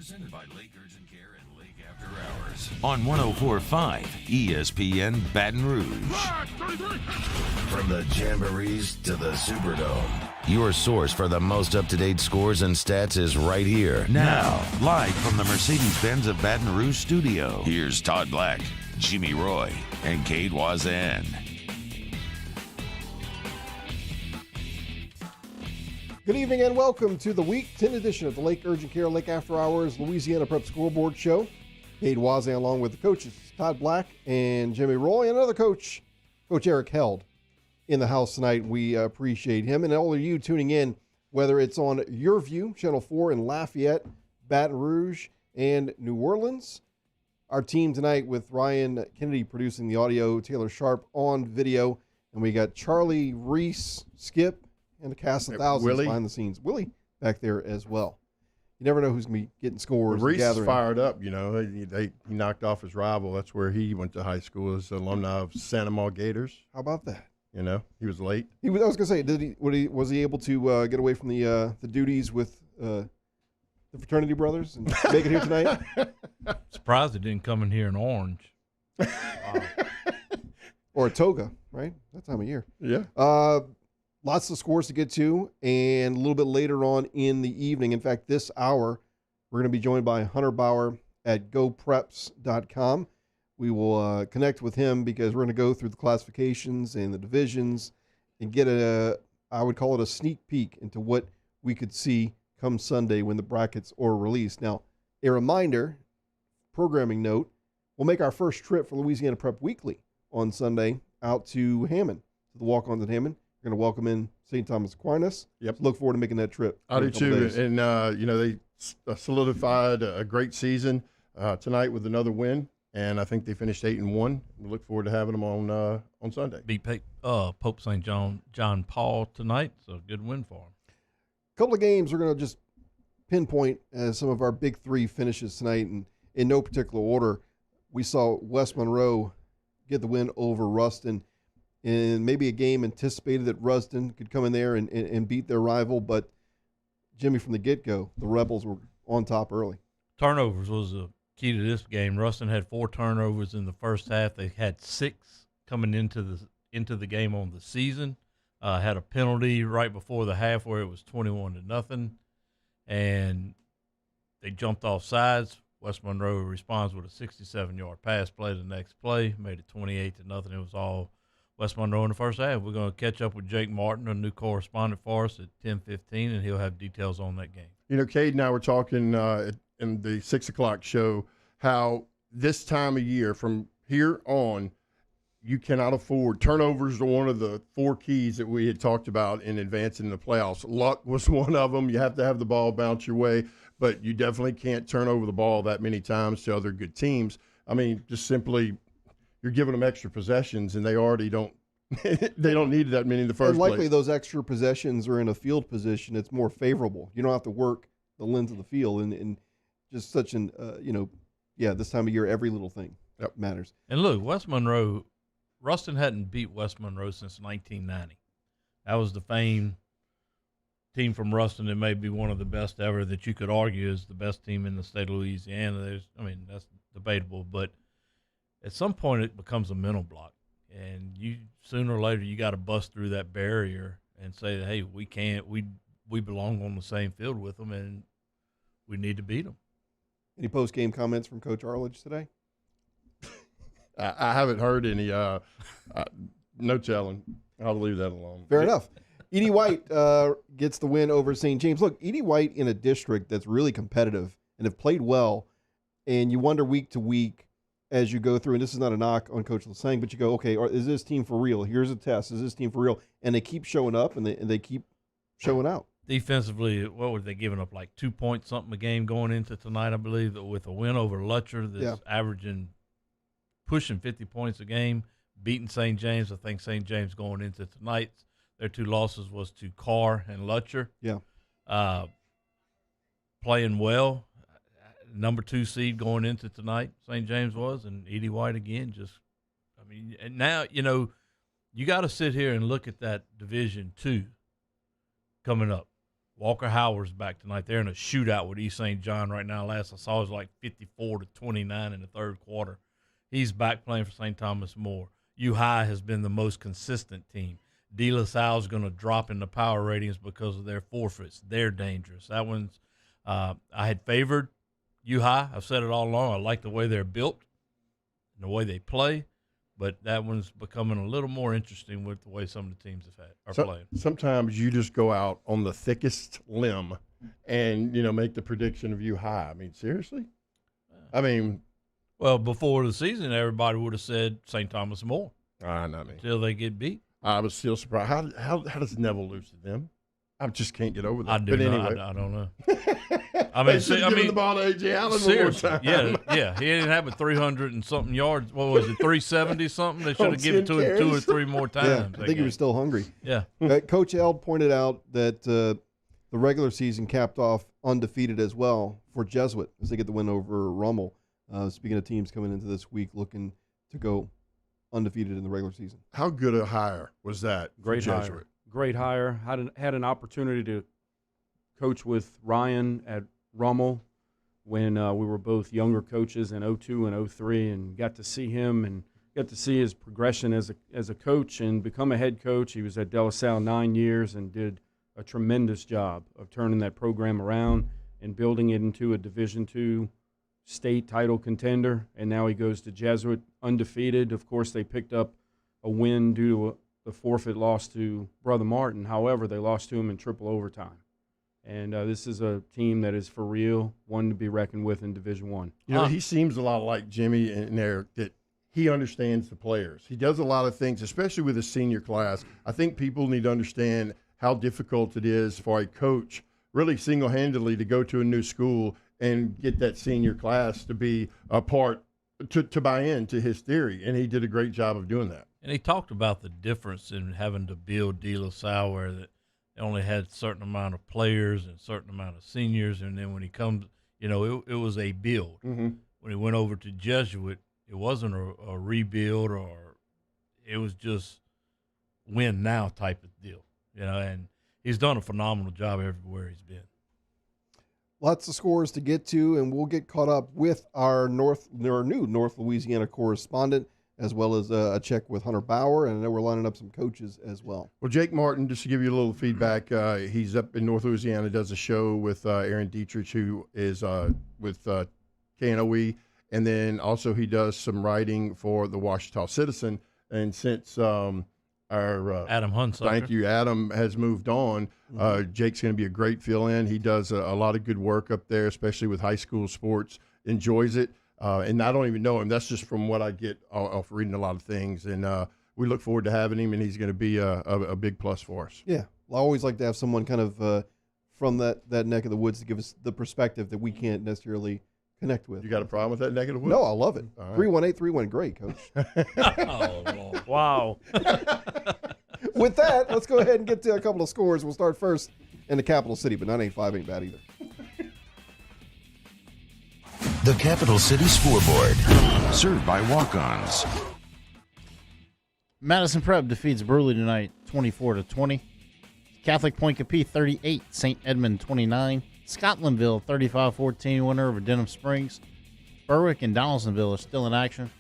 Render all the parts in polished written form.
Presented by Lake Urgent Care and Lake After Hours on 104.5 ESPN Baton Rouge. From the Jamborees to the Superdome, your source for the most up-to-date scores and stats is right here. Now, live from the Mercedes-Benz of Baton Rouge studio, here's Todd Black, Jimmy Roy, and Cade Wazan. Good evening and welcome to the Week 10 edition of the Lake Urgent Care Lake After Hours Louisiana Prep Scoreboard Show. Cade Wazan along with the coaches Todd Black and Jimmy Roy, and another coach, Coach Eric Held, in the house tonight. We appreciate him and all of you tuning in, whether it's on Your View, Channel 4 in Lafayette, Baton Rouge, and New Orleans. Our team tonight with Ryan Kennedy producing the audio, Taylor Sharp on video, and we got Charlie, Reese, Skip, and a cast of thousands Willie behind the scenes. Willie back there as well. You never know who's going to be getting scores. Reese is fired up, you know. He knocked off his rival. That's where he went to high school as an alumni of Santa Maria Gators. How about that? You know, he was late. I was going to say, was he able to get away from the duties with the fraternity brothers and make it here tonight? Surprised it didn't come in here in orange. Or a toga, right? That time of year. Yeah. Lots of scores to get to, and a little bit later on in the evening, in fact, this hour, we're going to be joined by Hunter Bauer at gopreps.com. We will connect with him because we're going to go through the classifications and the divisions and get I would call it a sneak peek into what we could see come Sunday when the brackets are released. Now, a reminder, programming note, we'll make our first trip for Louisiana Prep Weekly on Sunday out to Hammond, to the walk-ons at Hammond. We're going to welcome in St. Thomas Aquinas. Yep. So look forward to making that trip. I do too. And, they solidified a great season tonight with another win. And I think they finished 8-1. We look forward to having them on Sunday. Beat Pope St. John Paul tonight, so good win for them. A couple of games we're going to just pinpoint as some of our big three finishes tonight. And in no particular order, we saw West Monroe get the win over Ruston. And maybe a game anticipated that Ruston could come in there and beat their rival. But, Jimmy, from the get-go, the Rebels were on top early. Turnovers was the key to this game. Ruston had 4 turnovers in the first half. They had 6 coming into the game on the season. Had a penalty right before the half where it was 21-0. And they jumped off sides. West Monroe responds with a 67-yard pass play the next play, made it 28-0. It was all West Monroe in the first half. We're going to catch up with Jake Martin, a new correspondent for us, at 10:15, and he'll have details on that game. You know, Cade and I were talking in the 6 o'clock show how this time of year, from here on, you cannot afford turnovers. Are one of the 4 keys that we had talked about in advancing the playoffs. Luck was one of them. You have to have the ball bounce your way, but you definitely can't turn over the ball that many times to other good teams. I mean, just simply – you're giving them extra possessions, and they already don't they don't need that many in the first place. Likely those extra possessions are in a field position. It's more favorable. You don't have to work the length of the field, and just such an, this time of year, every little thing matters. And look, Ruston hadn't beat West Monroe since 1990. That was the famed team from Ruston that may be one of the best ever, that you could argue is the best team in the state of Louisiana. That's debatable, but at some point it becomes a mental block, and you sooner or later you got to bust through that barrier and say, hey, we belong on the same field with them, and we need to beat them. Any post-game comments from Coach Arledge today? I haven't heard any. No telling. I'll leave that alone. Fair enough. Edie White gets the win over St. James. Look, Edie White in a district that's really competitive and have played well, and you wonder week to week as you go through, and this is not a knock on Coach Lasang, but you go, okay, is this team for real? Here's a test. Is this team for real? And they keep showing up, and they keep showing out. Defensively, what were they giving up, like 2 points something a game going into tonight, I believe, with a win over Lutcher that's averaging, pushing 50 points a game, beating St. James. I think St. James going into tonight, their 2 losses was to Carr and Lutcher. Yeah. Playing well. Number 2 seed going into tonight, St. James was, and Edie White again. And now, you got to sit here and look at that Division 2 coming up. Walker Howard's back tonight. They're in a shootout with East St. John right now. Last I saw it was like 54-29 in the third quarter. He's back playing for St. Thomas More. U-High has been the most consistent team. De La Salle's going to drop in the power ratings because of their forfeits. They're dangerous. That one's I had favored U-High. I've said it all along. I like the way they're built and the way they play, but that one's becoming a little more interesting with the way some of the teams are playing. Sometimes you just go out on the thickest limb and, make the prediction of U-High. I mean, seriously? Well, before the season, everybody would have said St. Thomas More not me. until they get beat. I was still surprised. How does Neville lose to them? I just can't get over that. I don't know. Give the ball to A.J. Allen one more time. Yeah. He didn't have 300 and something yards. What was it, 370 something? They should have given it to him 2 or 3 more times. I think he was still hungry. Yeah. Coach L pointed out that the regular season capped off undefeated as well for Jesuit as they get the win over Rummel. Speaking of teams coming into this week looking to go undefeated in the regular season. How good a hire was that? Great hire. Great hire. Had an opportunity to coach with Ryan at Rummel when we were both younger coaches in 02 and 03, and got to see him and got to see his progression as a coach and become a head coach. He was at De La Salle 9 years and did a tremendous job of turning that program around and building it into a Division II state title contender. And now he goes to Jesuit undefeated. Of course, they picked up a win due to the forfeit loss to Brother Martin. However, they lost to him in triple overtime. And this is a team that is for real, one to be reckoned with in Division I. He seems a lot like Jimmy in there, that he understands the players. He does a lot of things, especially with his senior class. I think people need to understand how difficult it is for a coach really single-handedly to go to a new school and get that senior class to be a part, to buy into his theory. And he did a great job of doing that. And he talked about the difference in having to build De La Salle, where that they only had a certain amount of players and a certain amount of seniors. And then when he comes, it was a build. Mm-hmm. When he went over to Jesuit, it wasn't a rebuild, or it was just win now type of deal. And he's done a phenomenal job everywhere he's been. Lots of scores to get to, and we'll get caught up with our new North Louisiana correspondent, as well as a check with Hunter Bauer, and I know we're lining up some coaches as well. Well, Jake Martin, just to give you a little feedback, he's up in North Louisiana, does a show with Aaron Dietrich, who is with KNOE, and then also he does some writing for the Ouachita Citizen. And since our Adam Hunsucker. Thank you, Adam has moved on, Jake's going to be a great fill-in. He does a lot of good work up there, especially with high school sports, enjoys it. And I don't even know him. That's just from what I get off reading a lot of things. And we look forward to having him, and he's going to be a big plus for us. Yeah. I always like to have someone kind of from that neck of the woods to give us the perspective that we can't necessarily connect with. You got a problem with that neck of the woods? No, I love it. All right. 31831, great, Coach. Oh, Lord. Wow. With that, let's go ahead and get to a couple of scores. We'll start first in the capital city, but 985 ain't bad either. The Capital City Scoreboard, served by walk-ons. Madison Prep defeats Burley tonight 24-20. Catholic Point Capee 38, St. Edmund 29. Scotlandville 35-14 winner over Denham Springs. Berwick and Donaldsonville are still in action.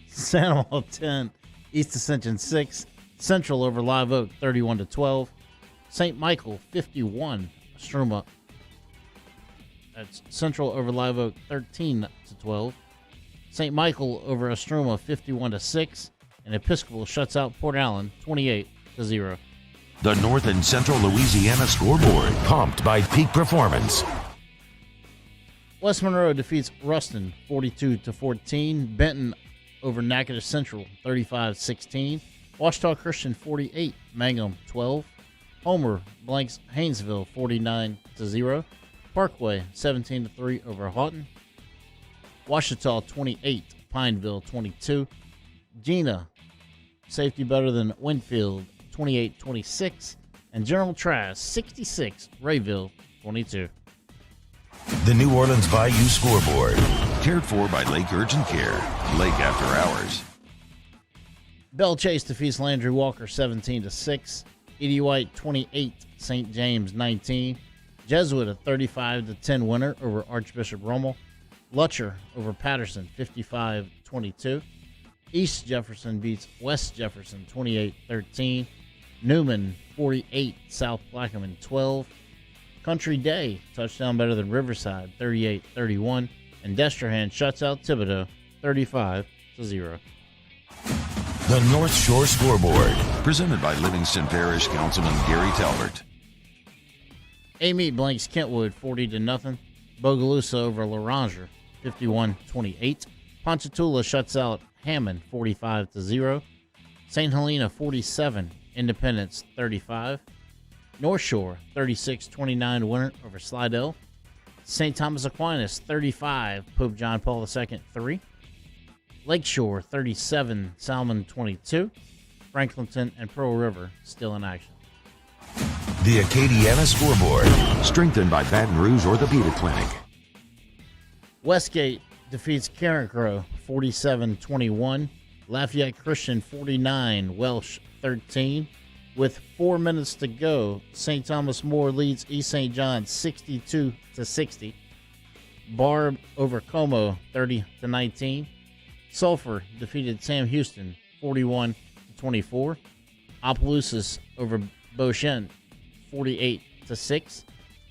Sandoval 10, East Ascension 6. Central over Live Oak 31-12. St. Michael 51, Struma. That's Central over Live Oak 13-12. St. Michael over Estruma 51-6. And Episcopal shuts out Port Allen 28-0. The North and Central Louisiana Scoreboard, pumped by Peak Performance. West Monroe defeats Ruston 42-14. Benton over Natchitoches Central 35-16. Ouachita Christian 48, Mangum 12. Homer blanks Haynesville 49-0. Parkway 17-3 over Houghton. Ouachita 28, Pineville 22. Gina, safety better than Winfield 28-26. And General Trass 66, Rayville 22. The New Orleans Bayou Scoreboard, cared for by Lake Urgent Care, Lake After Hours. Belle Chase defeats Landry Walker 17-6. Edie White 28, St. James 19. Jesuit a 35-10 winner over Archbishop Rummel. Lutcher over Patterson 55-22. East Jefferson beats West Jefferson 28-13. Newman 48, South Plaquemine 12. Country Day touchdown better than Riverside 38-31. And Destrehan shuts out Thibodaux 35-0. The North Shore Scoreboard, presented by Livingston Parish Councilman Gary Talbert. Amite blanks Kentwood 40-0. Bogalusa over Laranger 51-28. Ponchatoula shuts out Hammond 45-0. St. Helena 47, Independence 35. North Shore 36-29 winner over Slidell. St. Thomas Aquinas 35, Pope John Paul II 3. Lakeshore 37, Salmon 22. Franklinton and Pearl River still in action. The Acadiana Scoreboard, strengthened by Baton Rouge Orthopedic Clinic. Westgate defeats Carencro 47-21. Lafayette Christian 49, Welsh 13. With 4 minutes to go, St. Thomas More leads East St. John 62-60. Barb over Como 30-19. Sulphur defeated Sam Houston 41-24. Opelousas over Beauchene 48-6.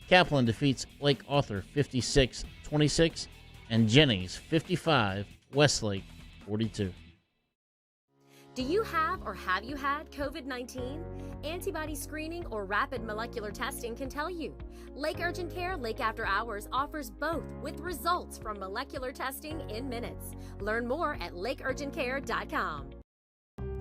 Kaplan defeats Lake Arthur 56-26. And Jennings 55, Westlake 42. Do you have or have you had COVID-19? Antibody screening or rapid molecular testing can tell you. Lake Urgent Care Lake After Hours offers both with results from molecular testing in minutes. Learn more at lakeurgentcare.com.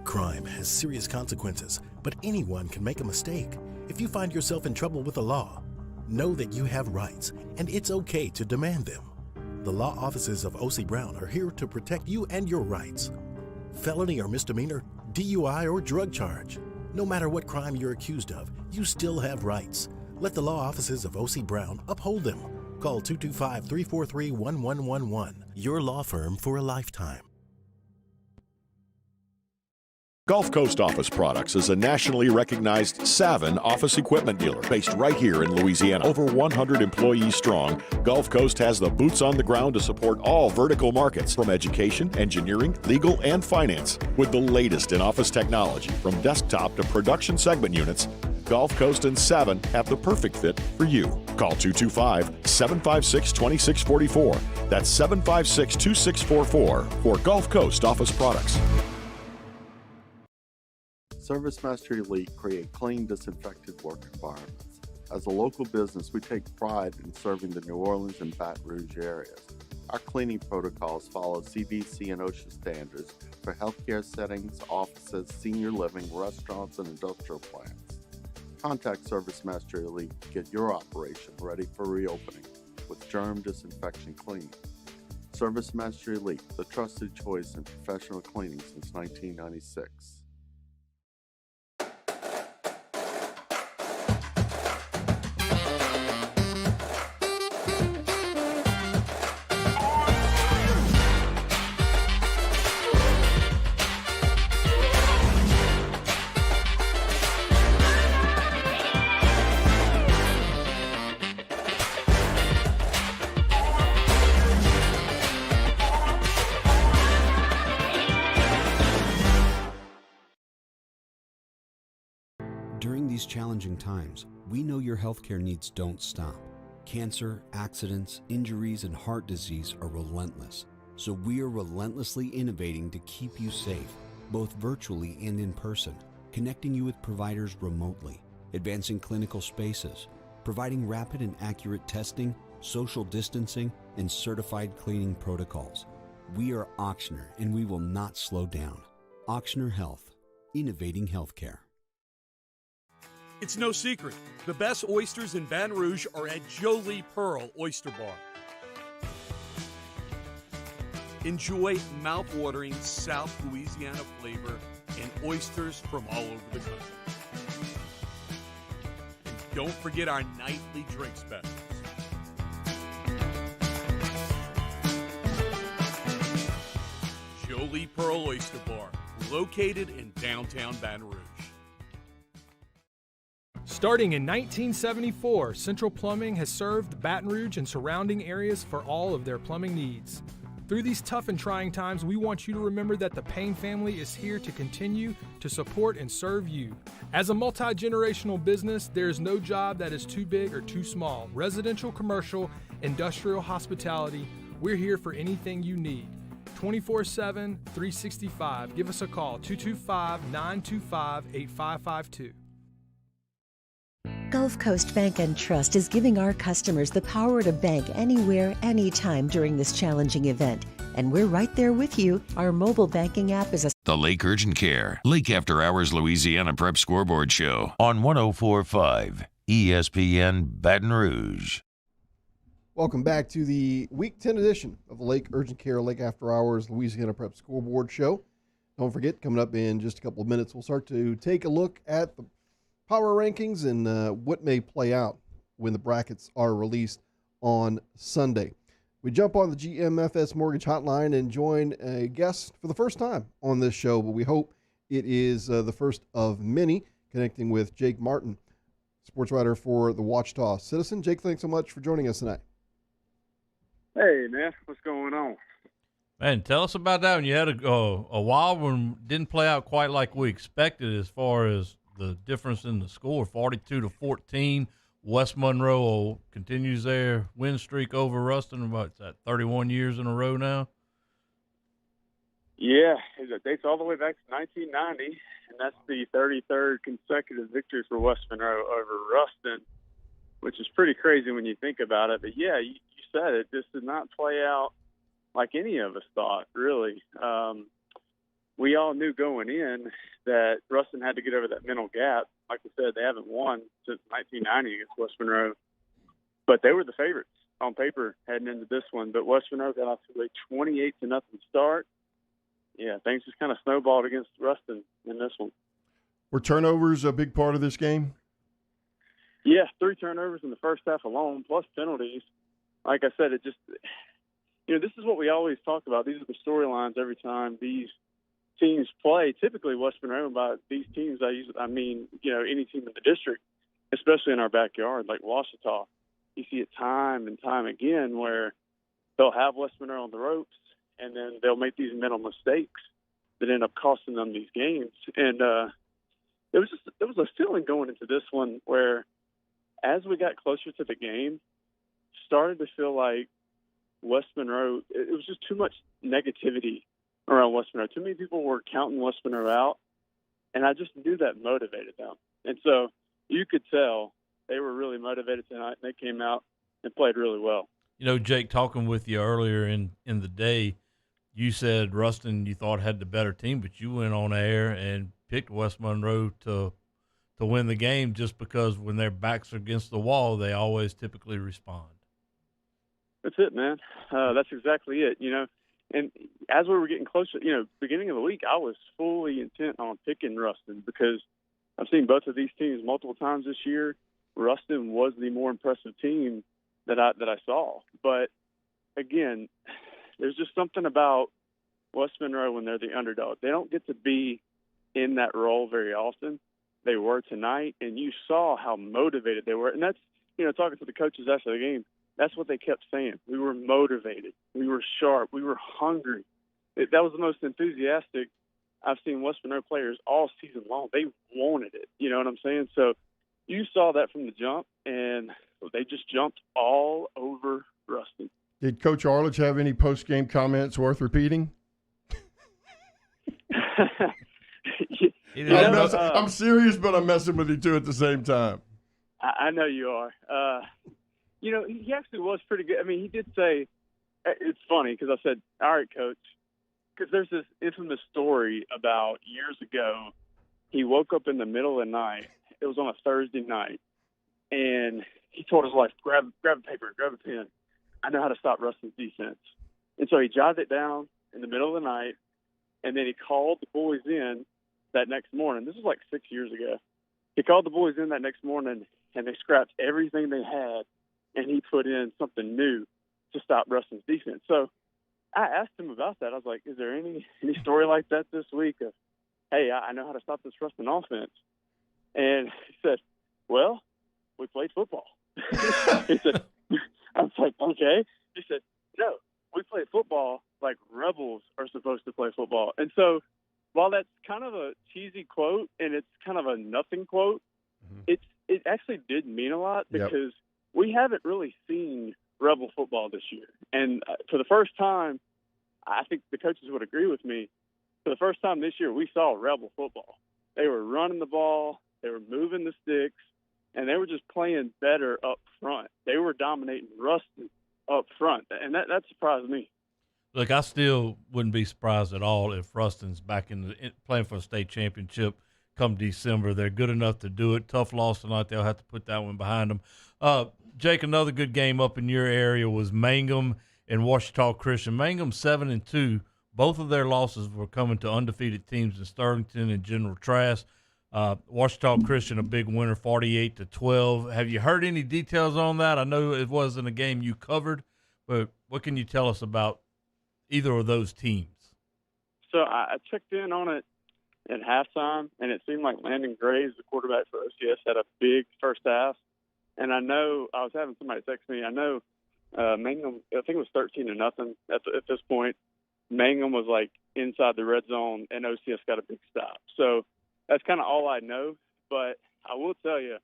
Crime has serious consequences, but anyone can make a mistake. If you find yourself in trouble with the law, know that you have rights, and it's okay to demand them. The law offices of O.C. Brown are here to protect you and your rights. Felony or misdemeanor, DUI or drug charge. No matter what crime you're accused of, you still have rights. Let the law offices of O.C. Brown uphold them. Call 225-343-1111. Your law firm for a lifetime. Gulf Coast Office Products is a nationally recognized Savin office equipment dealer based right here in Louisiana. Over 100 employees strong, Gulf Coast has the boots on the ground to support all vertical markets, from education, engineering, legal, and finance. With the latest in office technology, from desktop to production segment units, Gulf Coast and Savin have the perfect fit for you. Call 225-756-2644. That's 756-2644 for Gulf Coast Office Products. ServiceMaster Elite create clean, disinfected work environments. As a local business, we take pride in serving the New Orleans and Baton Rouge areas. Our cleaning protocols follow CDC and OSHA standards for healthcare settings, offices, senior living, restaurants, and industrial plants. Contact ServiceMaster Elite to get your operation ready for reopening with germ disinfection cleaning. ServiceMaster Elite, the trusted choice in professional cleaning since 1996. During these challenging times, we know your healthcare needs don't stop. Cancer, accidents, injuries, and heart disease are relentless. So we are relentlessly innovating to keep you safe, both virtually and in person, connecting you with providers remotely, advancing clinical spaces, providing rapid and accurate testing, social distancing, and certified cleaning protocols. We are Auctioner, and we will not slow down. Auctioner Health, innovating healthcare. It's no secret, the best oysters in Baton Rouge are at Jolie Pearl Oyster Bar. Enjoy mouth-watering South Louisiana flavor and oysters from all over the country. And don't forget our nightly drink specials. Jolie Pearl Oyster Bar, located in downtown Baton Rouge. Starting in 1974, Central Plumbing has served Baton Rouge and surrounding areas for all of their plumbing needs. Through these tough and trying times, we want you to remember that the Payne family is here to continue to support and serve you. As a multi-generational business, there is no job that is too big or too small. Residential, commercial, industrial, hospitality, we're here for anything you need. 24/7, 365. Give us a call, 225-925-8552. Gulf Coast Bank and Trust is giving our customers the power to bank anywhere, anytime during this challenging event. And we're right there with you. Our mobile banking app is The Lake Urgent Care, Lake After Hours Louisiana Prep Scoreboard Show on 104.5 ESPN Baton Rouge. Welcome back to the Week 10 edition of the Lake Urgent Care, Lake After Hours Louisiana Prep Scoreboard Show. Don't forget, coming up in just a couple of minutes, we'll start to take a look at the power rankings and what may play out when the brackets are released on Sunday. We jump on the GMFS Mortgage Hotline and join a guest for the first time on this show, but we hope it is the first of many, connecting with Jake Martin, sports writer for the Ouachita Citizen. Jake, thanks so much for joining us tonight. Hey, man, what's going on? Man, tell us about that one. You had a wild one, didn't play out quite like we expected as far as the difference in the score, 42-14. West Monroe continues their win streak over Ruston. About 31 years in a row now. Yeah, it dates all the way back to 1990, and that's the 33rd consecutive victory for West Monroe over Ruston, which is pretty crazy when you think about it. But, yeah, you said it. This did not play out like any of us thought, really. We all knew going in that Ruston had to get over that mental gap. Like we said, they haven't won since 1990 against West Monroe. But they were the favorites on paper heading into this one. But West Monroe got off to a 28-0 start. Yeah, things just kind of snowballed against Ruston in this one. Were turnovers a big part of this game? Yeah, 3 turnovers in the first half alone, plus penalties. Like I said, it just – this is what we always talk about. These are the storylines every time these teams play. Typically, West Monroe, by these teams, I mean, any team in the district, especially in our backyard, like Ouachita. You see it time and time again where they'll have West Monroe on the ropes, and then they'll make these mental mistakes that end up costing them these games. And there was a feeling going into this one where, as we got closer to the game, started to feel like West Monroe, it was just too much negativity around West Monroe. Too many people were counting West Monroe out, and I just knew that motivated them. And so you could tell they were really motivated tonight, and they came out and played really well. Jake, talking with you earlier in the day, you said Ruston you thought had the better team, but you went on air and picked West Monroe to win the game just because when their backs are against the wall, they always typically respond. That's it, man. That's exactly it, And as we were getting closer, beginning of the week, I was fully intent on picking Ruston because I've seen both of these teams multiple times this year. Ruston was the more impressive team that I saw. But, again, there's just something about West Monroe when they're the underdog. They don't get to be in that role very often. They were tonight, and you saw how motivated they were. And that's, talking to the coaches after the game, that's what they kept saying. We were motivated. We were sharp. We were hungry. That was the most enthusiastic I've seen West Monroe players all season long. They wanted it. You know what I'm saying? So you saw that from the jump, and they just jumped all over Ruston. Did Coach Arledge have any post-game comments worth repeating? I'm serious, but I'm messing with you, too, at the same time. I know you are. He actually was pretty good. I mean, he did say – it's funny because I said, all right, Coach, because there's this infamous story about years ago. He woke up in the middle of the night. It was on a Thursday night, and he told his wife, grab a paper, grab a pen. I know how to stop Ruston's defense. And so he jotted it down in the middle of the night, and then he called the boys in that next morning. This was like 6 years ago. He called the boys in that next morning, and they scrapped everything they had, and he put in something new to stop Ruston's defense. So I asked him about that. I was like, is there any story like that this week of, hey, I know how to stop this Ruston offense? And he said, well, we played football. He said, I was like, okay. He said, no, we play football like rebels are supposed to play football. And so while that's kind of a cheesy quote and it's kind of a nothing quote, it actually did mean a lot because we haven't really seen rebel football this year. And for the first time, I think the coaches would agree with me, for the first time this year, we saw rebel football. They were running the ball, they were moving the sticks, and they were just playing better up front. They were dominating Ruston up front, and that surprised me. Look, I still wouldn't be surprised at all if Ruston's back playing for a state championship come December. They're good enough to do it. Tough loss tonight. They'll have to put that one behind them. Jake, another good game up in your area was Mangum and Ouachita Christian. Mangum 7-2. Both of their losses were coming to undefeated teams in Sterlington and General Trass. Ouachita Christian, a big winner, 48-12. Have you heard any details on that? I know it wasn't a game you covered, but what can you tell us about either of those teams? So I checked in on it at halftime, and it seemed like Landon Graves, the quarterback for OCS, had a big first half. And I know I was having somebody text me. I know Mangum, I think it was 13-0 at this point. Mangum was like inside the red zone, and OCS got a big stop. So that's kind of all I know. But I will tell you,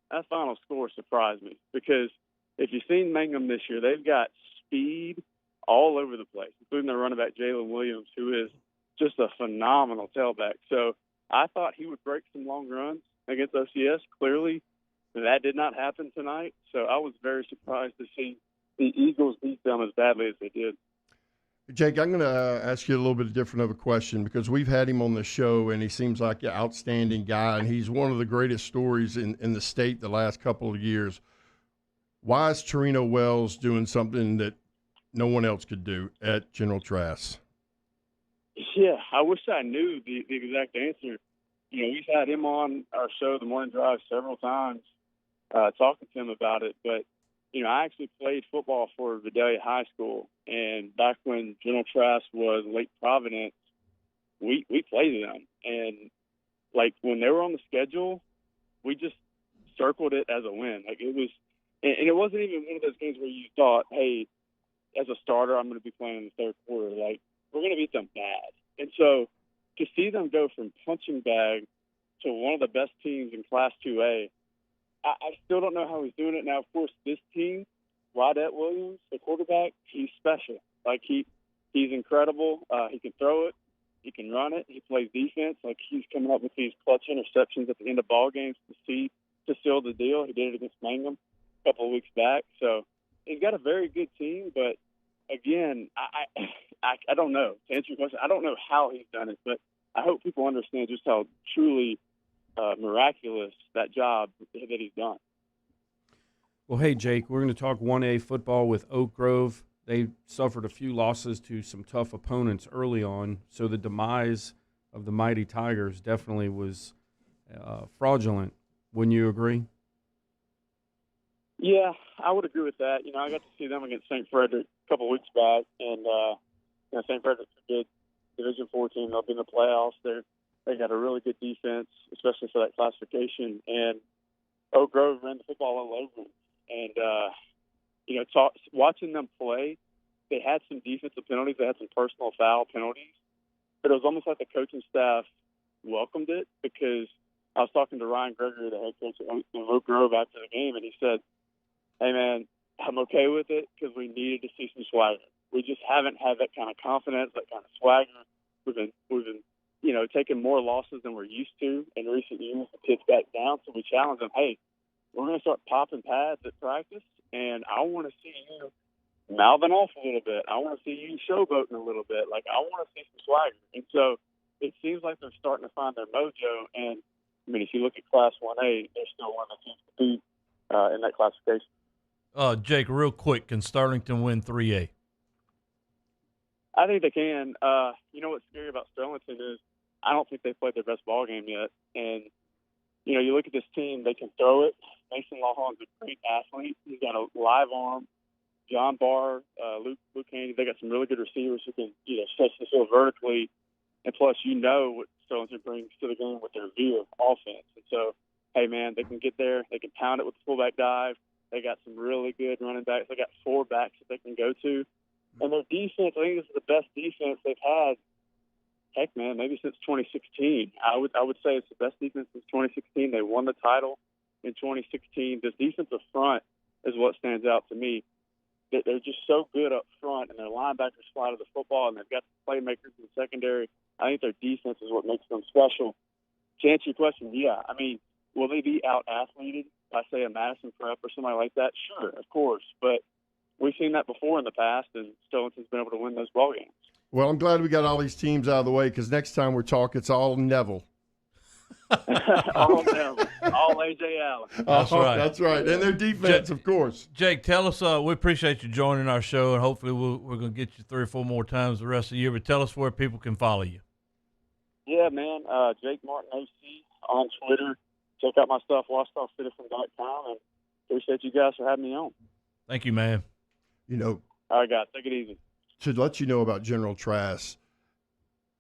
that final score surprised me because if you've seen Mangum this year, they've got speed all over the place, including their running back, Jalen Williams, who is just a phenomenal tailback. So I thought he would break some long runs against OCS. Clearly, that did not happen tonight. So I was very surprised to see the Eagles beat them as badly as they did. Jake, I'm going to ask you a little bit different of a question because we've had him on the show, and he seems like an outstanding guy, and he's one of the greatest stories in the state the last couple of years. Why is Torino Wells doing something that no one else could do at General Trass? Yeah, I wish I knew the exact answer. You know, we've had him on our show, The Morning Drive, several times talking to him about it. But, you know, I actually played football for Vidalia High School. And back when General Trass was Lake Providence, we played them. And, like, when they were on the schedule, we just circled it as a win. Like, it was – and it wasn't even one of those games where you thought, hey, as a starter, I'm going to be playing in the third quarter. Like, we're going to beat them bad. And so to see them go from punching bag to one of the best teams in Class 2A, I still don't know how he's doing it. Now, of course, this team, Wydette Williams, the quarterback, he's special. Like, he's incredible. He can throw it. He can run it. He plays defense. Like, he's coming up with these clutch interceptions at the end of ball games to seal the deal. He did it against Mangum a couple of weeks back. So he's got a very good team, but again, I don't know. To answer your question, I don't know how he's done it, but I hope people understand just how truly miraculous that job that he's done. Well, hey, Jake, we're going to talk 1A football with Oak Grove. They suffered a few losses to some tough opponents early on, so the demise of the Mighty Tigers definitely was fraudulent. Wouldn't you agree? Yeah, I would agree with that. You know, I got to see them against St. Frederick a couple of weeks back, and you know, St. Frederick's a good Division IV team. They'll be in the playoffs. They got a really good defense, especially for that classification. And Oak Grove ran the football all over them. And you know, watching them play, they had some defensive penalties. They had some personal foul penalties, but it was almost like the coaching staff welcomed it because I was talking to Ryan Gregory, the head coach of Oak Grove, after the game, and he said, hey, man, I'm okay with it because we needed to see some swagger. We just haven't had that kind of confidence, that kind of swagger. We've been, you know, taking more losses than we're used to in recent years. The kids back down, so we challenged them, hey, we're going to start popping pads at practice, and I want to see you mouthing off a little bit. I want to see you showboating a little bit. Like, I want to see some swagger. And so it seems like they're starting to find their mojo. And, I mean, if you look at Class 1A, they're still one of the teams to beat in that classification. Jake, real quick, can Sterlington win 3A? I think they can. You know what's scary about Sterlington is I don't think they've played their best ball game yet. And, you know, you look at this team, they can throw it. Mason Lawhorn's a great athlete. He's got a live arm. John Barr, Luke Haney, they got some really good receivers who can, you know, stretch the field vertically. And plus, you know what Sterlington brings to the game with their view of offense. And so hey, man, they can get there. They can pound it with the fullback dive. They got some really good running backs. They got 4 backs that they can go to. And their defense, I think this is the best defense they've had, heck, man, maybe since 2016. I would say it's the best defense since 2016. They won the title in 2016. This defensive front is what stands out to me. They're just so good up front, and their linebackers fly to the football, and they've got the playmakers in the secondary. I think their defense is what makes them special. To answer your question, yeah. I mean, will they be out-athleted by, say, a Madison Prep or somebody like that? Sure, of course. But we've seen that before in the past, and Sterlington's been able to win those ball games. Well, I'm glad we got all these teams out of the way, because next time we're talking, it's all Neville. All Neville. All A.J. Allen. That's right. That's right. And their defense, of course. Jake, tell us, we appreciate you joining our show, and hopefully we're going to get you 3 or 4 more times the rest of the year. But tell us where people can follow you. Yeah, man. Jake Martin OC on Twitter. Check out my stuff, WashitaCitizen.com, and appreciate you guys for having me on. Thank you, man. You know, all right, guys, take it easy. To let you know about General Trass,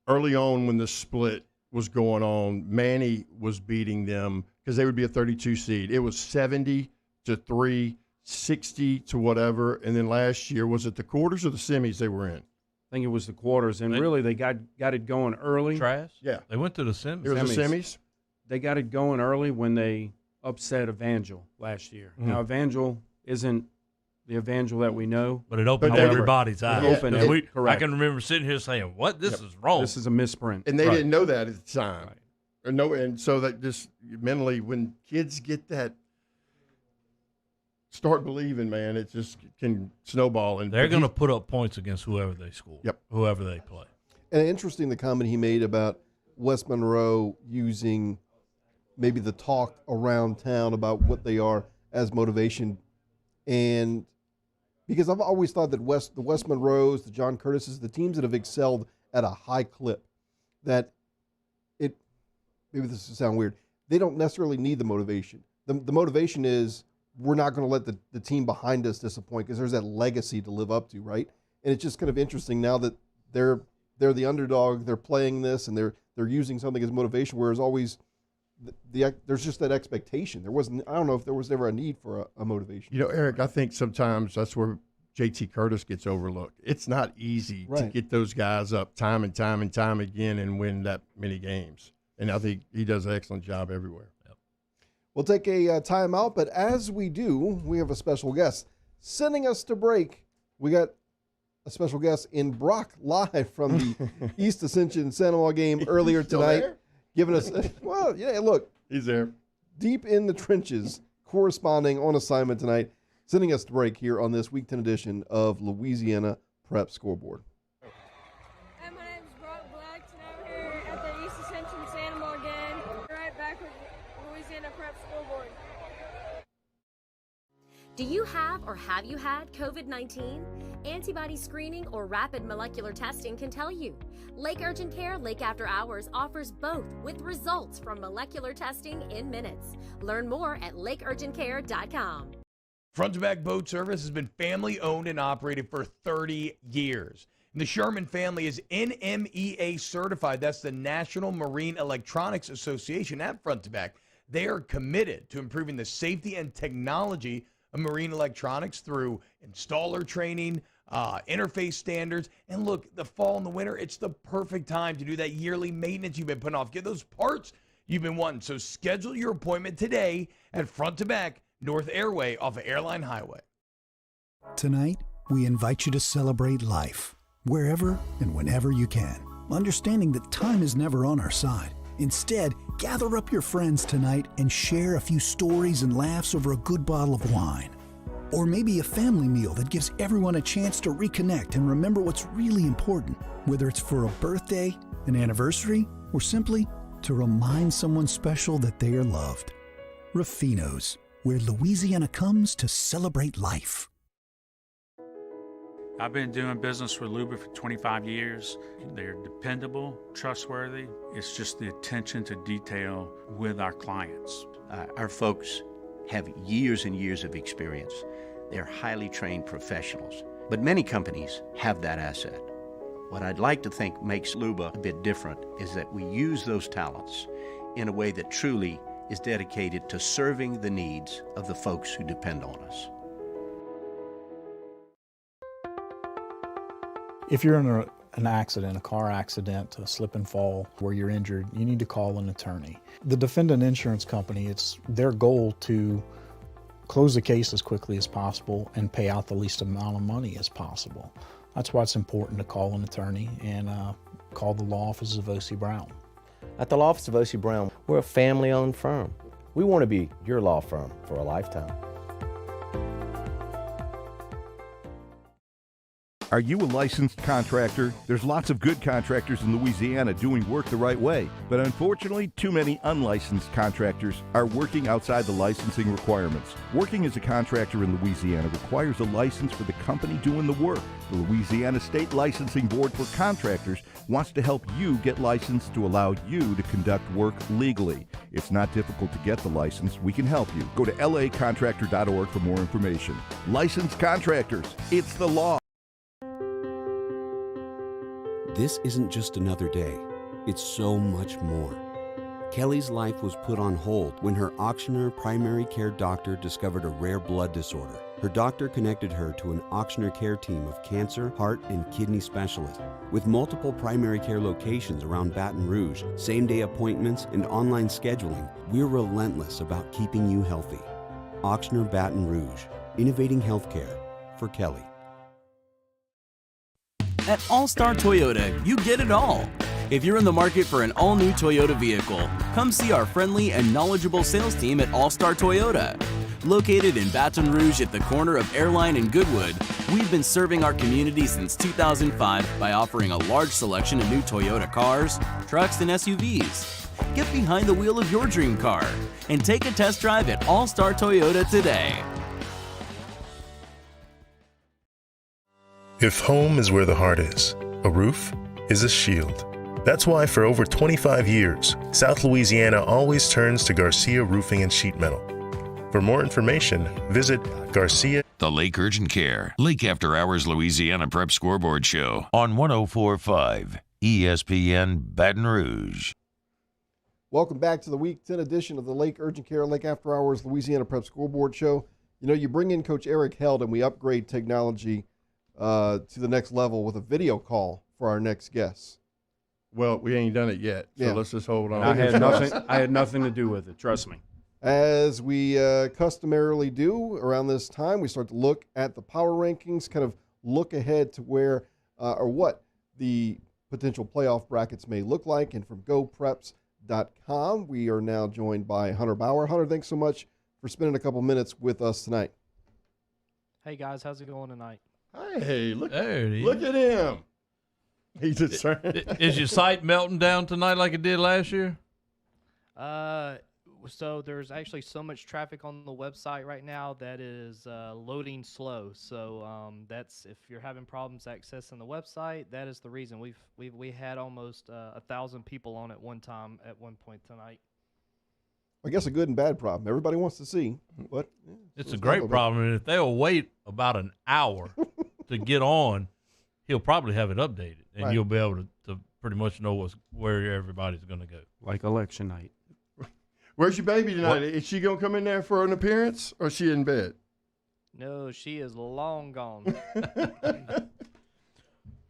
early on when the split was going on, Manny was beating them because they would be a 32 seed. It was 70-3, 60 to whatever. And then last year, was it the quarters or the semis they were in? I think it was the quarters, and really they got it going early. Trash? Yeah. They went to the semis. It was the semis? They got it going early when they upset Evangel last year. Mm-hmm. Now, Evangel isn't the Evangel that we know. But it opened everybody's eyes. Correct. I can remember sitting here saying, what? This is wrong. This is a misprint. And they didn't know that at the time. Right. And so that just mentally, when kids get that, start believing, man, it just can snowball. And they're going to put up points against whoever they score, whoever they play. And interesting, the comment he made about West Monroe using maybe the talk around town about what they are as motivation. And because I've always thought that the West Monroes, the John Curtises, the teams that have excelled at a high clip, that maybe this will sound weird, they don't necessarily need the motivation. The motivation is we're not going to let the team behind us disappoint because there's that legacy to live up to, right? And it's just kind of interesting now that they're the underdog, they're playing this, and they're using something as motivation, whereas always there's just that expectation. I don't know if there was ever a need for a motivation. You know, Eric, I think sometimes that's where JT Curtis gets overlooked. It's not easy to get those guys up time and time and time again and win that many games. And I think he does an excellent job everywhere. Yep. We'll take a timeout, but as we do, we have a special guest. Sending us to break, we got a special guest in Brock live from the East Ascension Santa game earlier tonight. Giving us, well, yeah, look. He's there. Deep in the trenches, corresponding on assignment tonight, sending us to break here on this Week 10 edition of Louisiana Prep Scoreboard. Hi, my name is Brock Black, and I'm here at the East Ascension Santa game. Right back with Louisiana Prep Scoreboard. Do you have or have you had COVID-19? Antibody screening or rapid molecular testing can tell you. Lake Urgent Care Lake After Hours offers both with results from molecular testing in minutes. Learn more at lakeurgentcare.com. Front to Back Boat Service has been family owned and operated for 30 years. And the Sherman family is NMEA certified. That's the National Marine Electronics Association at Front to Back. They are committed to improving the safety and technology of marine electronics through installer training, interface standards. And look, the fall and the winter, it's the perfect time to do that yearly maintenance you've been putting off. Get those parts you've been wanting. So schedule your appointment today at Front to Back North Airway off of Airline Highway. Tonight, we invite you to celebrate life, wherever and whenever you can, understanding that time is never on our side. Instead, gather up your friends tonight and share a few stories and laughs over a good bottle of wine. Or maybe a family meal that gives everyone a chance to reconnect and remember what's really important, whether it's for a birthday, an anniversary, or simply to remind someone special that they are loved. Rafino's, where Louisiana comes to celebrate life. I've been doing business with Luba for 25 years. They're dependable, trustworthy. It's just the attention to detail with our clients. Our folks have years and years of experience. They're highly trained professionals. But many companies have that asset. What I'd like to think makes Luba a bit different is that we use those talents in a way that truly is dedicated to serving the needs of the folks who depend on us. If you're in an accident, a car accident, a slip and fall where you're injured, you need to call an attorney. The defendant insurance company, it's their goal to close the case as quickly as possible and pay out the least amount of money as possible. That's why it's important to call an attorney and call the law office of O.C. Brown. At the law office of O.C. Brown, we're a family-owned firm. We want to be your law firm for a lifetime. Are you a licensed contractor? There's lots of good contractors in Louisiana doing work the right way, but unfortunately, too many unlicensed contractors are working outside the licensing requirements. Working as a contractor in Louisiana requires a license for the company doing the work. The Louisiana State Licensing Board for Contractors wants to help you get licensed to allow you to conduct work legally. It's not difficult to get the license. We can help you. Go to lacontractor.org for more information. Licensed contractors, it's the law. This isn't just another day, it's so much more. Kelly's life was put on hold when her auctioneer primary care doctor discovered a rare blood disorder. Her doctor connected her to an auctioneer care team of cancer, heart, and kidney specialists. With multiple primary care locations around Baton Rouge, same-day appointments, and online scheduling, we're relentless about keeping you healthy. Auctioneer Baton Rouge, innovating healthcare for Kelly. At All-Star Toyota, you get it all. If you're in the market for an all-new Toyota vehicle, come see our friendly and knowledgeable sales team at All-Star Toyota. Located in Baton Rouge at the corner of Airline and Goodwood, we've been serving our community since 2005 by offering a large selection of new Toyota cars, trucks, and SUVs. Get behind the wheel of your dream car and take a test drive at All-Star Toyota today. If home is where the heart is, a roof is a shield. That's why for over 25 years, South Louisiana always turns to Garcia Roofing and Sheet Metal. For more information, visit Garcia. The Lake Urgent Care, Lake After Hours Louisiana Prep Scoreboard Show on 104.5 ESPN Baton Rouge. Welcome back to the Week 10 edition of the Lake Urgent Care, Lake After Hours Louisiana Prep Scoreboard Show. You know, you bring in Coach Eric Held and we upgrade technology to the next level with a video call for our next guest. Well, we ain't done it yet, so let's just hold on. I had nothing to do with it, trust me. As we customarily do around this time, we start to look at the power rankings, kind of look ahead to where or what the potential playoff brackets may look like. And from GoPreps.com, we are now joined by Hunter Bauer. Hunter, thanks so much for spending a couple minutes with us tonight. Hey, guys, how's it going tonight? Hey, look at him. He's Is your site melting down tonight like it did last year? So there's actually so much traffic on the website right now that is loading slow. So that's, if you're having problems accessing the website, that is the reason. We had almost 1,000 people on at one time at one point tonight. I guess a good and bad problem. Everybody wants to see, but it's a great problem. And if they'll wait about an hour to get on, he'll probably have it updated, and you'll be able to pretty much know where everybody's going to go. Like election night. Where's your baby tonight? Is she going to come in there for an appearance, or is she in bed? No, she is long gone.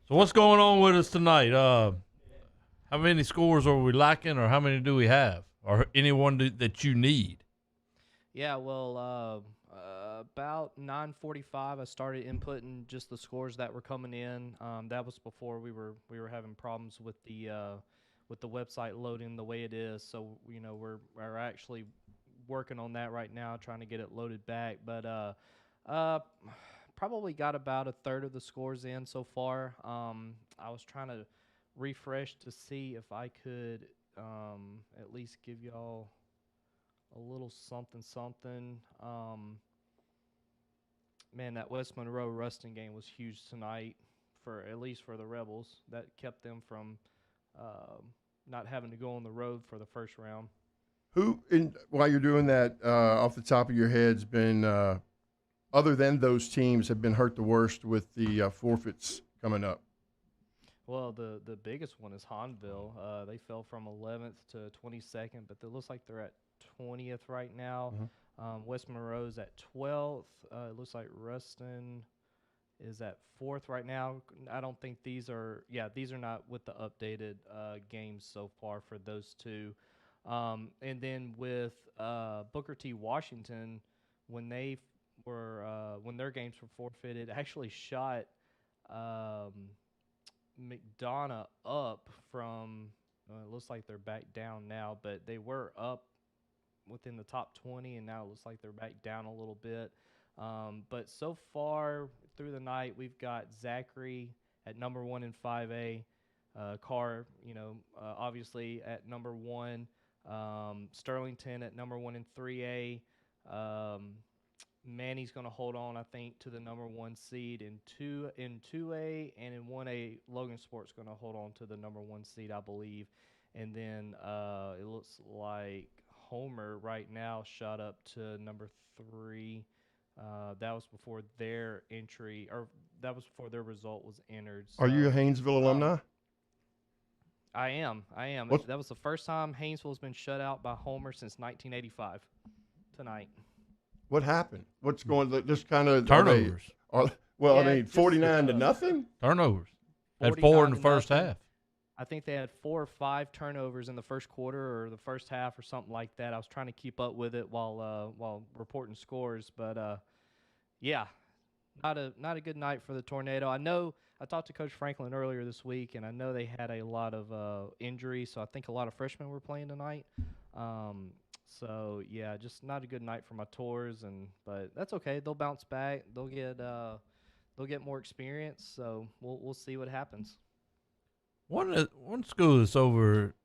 So what's going on with us tonight? How many scores are we lacking, or how many do we have, or anyone that you need? Yeah, well, about 9:45, I started inputting just the scores that were coming in. That was before we were having problems with the website loading the way it is. So we're actually working on that right now, trying to get it loaded back. But probably got about a third of the scores in so far. I was trying to refresh to see if I could at least give y'all a little something. Man, that West Monroe Ruston game was huge tonight, at least for the Rebels. That kept them from not having to go on the road for the first round. Who, while you're doing that, off the top of your head, has been, other than those teams, have been hurt the worst with the forfeits coming up? Well, the biggest one is Hahnville. They fell from 11th to 22nd, but it looks like they're at 20th right now. West Monroe's at 12th. It looks like Ruston is at 4th right now. I don't think these are not with the updated games so far for those two. And then with Booker T. Washington, when their games were forfeited, actually shot McDonough up from. It looks like they're back down now, but they were up within the top 20, and now it looks like they're back down a little bit. But so far through the night, we've got Zachary at number 1 in 5A, Carr, obviously at number 1, Sterlington at number 1 in 3A. Manny's going to hold on, I think, to the number 1 seed in 2A, and in 1A, Logan Sport's going to hold on to the number 1 seed, I believe. And then it looks like Homer right now shot up to number 3. That was before their entry, or that was before their result was entered. Are you a Haynesville alumni? I am. That was the first time Haynesville's been shut out by Homer since 1985 tonight. What happened? What's going on? Just kind of turnovers. 49 to nothing? Turnovers. Had 4 in the first half. I think they had 4 or 5 turnovers in the first quarter or the first half or something like that. I was trying to keep up with it while reporting scores, but not a good night for the Tornado. I know I talked to Coach Franklin earlier this week, and I know they had a lot of injuries, so I think a lot of freshmen were playing tonight. So yeah, just not a good night for my Tours, but that's okay. They'll bounce back. They'll get more experience. So we'll see what happens. One school that's over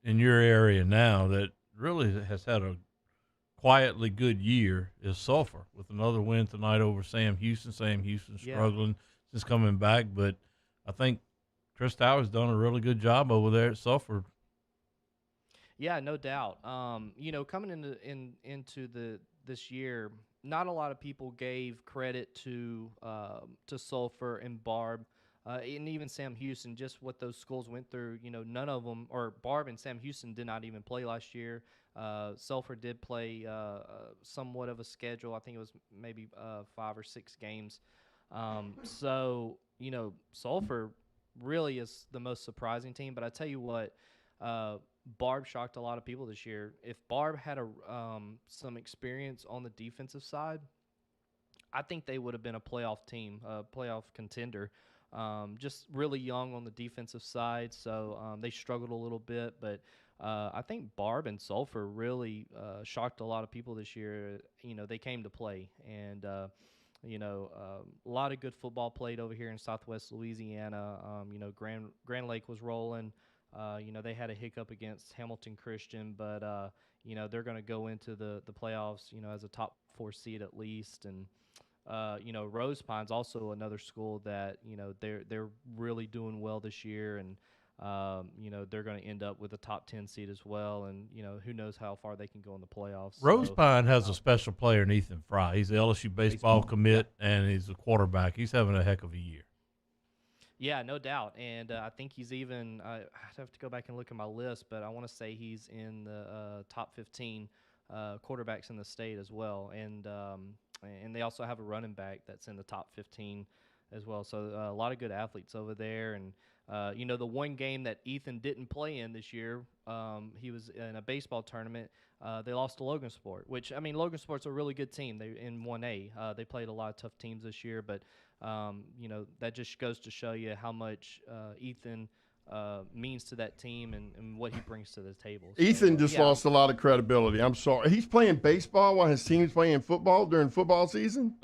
in your area now that really has had a quietly good year is Sulphur, with another win tonight over Sam Houston. Sam Houston struggling since coming back, but I think Chris Towers done a really good job over there at Sulphur. Yeah, no doubt. Coming into this year, not a lot of people gave credit to Sulphur and Barb, and even Sam Houston. Just what those schools went through. None of them, or Barb and Sam Houston, did not even play last year. Sulphur did play somewhat of a schedule. I think it was maybe 5 or 6 games. So Sulphur really is the most surprising team. But I tell you what. Barb shocked a lot of people this year. If Barb had some experience on the defensive side, I think they would have been a playoff team, a playoff contender. Just really young on the defensive side, so they struggled a little bit. But I think Barb and Sulphur really shocked a lot of people this year. They came to play, and a lot of good football played over here in Southwest Louisiana. Grand Lake was rolling. They had a hiccup against Hamilton Christian, but they're going to go into the playoffs, as a top 4 seed at least. And Rose Pine's also another school that they're really doing well this year, and they're going to end up with a top 10 seed as well. And who knows how far they can go in the playoffs. Rose Pine has a special player in Ethan Fry. He's the LSU baseball commit, and he's a quarterback. He's having a heck of a year. Yeah, no doubt, and I think he's even. I'd have to go back and look at my list, but I want to say he's in the top 15 quarterbacks in the state as well, and they also have a running back that's in the top 15 as well. So a lot of good athletes over there, and the one game that Ethan didn't play in this year, he was in a baseball tournament. They lost to Logan Sport, which Logan Sport's a really good team. They in 1A. They played a lot of tough teams this year, but. That just goes to show you how much Ethan means to that team and what he brings to the table. So, Ethan just lost a lot of credibility. I'm sorry. He's playing baseball while his team's playing football during football season?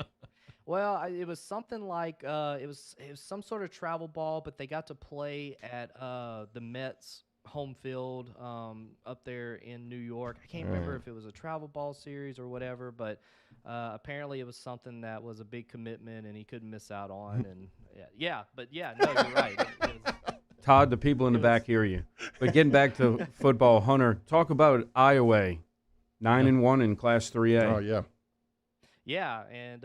Well, it was something like it was some sort of travel ball, but they got to play at the Mets home field up there in New York. I can't remember if it was a travel ball series or whatever, but apparently it was something that was a big commitment and he couldn't miss out on. And no, you're right. Todd, the people in the back hear you. But getting back to football, Hunter, talk about Iowa, 9-1 in Class 3A. Oh yeah. Yeah, and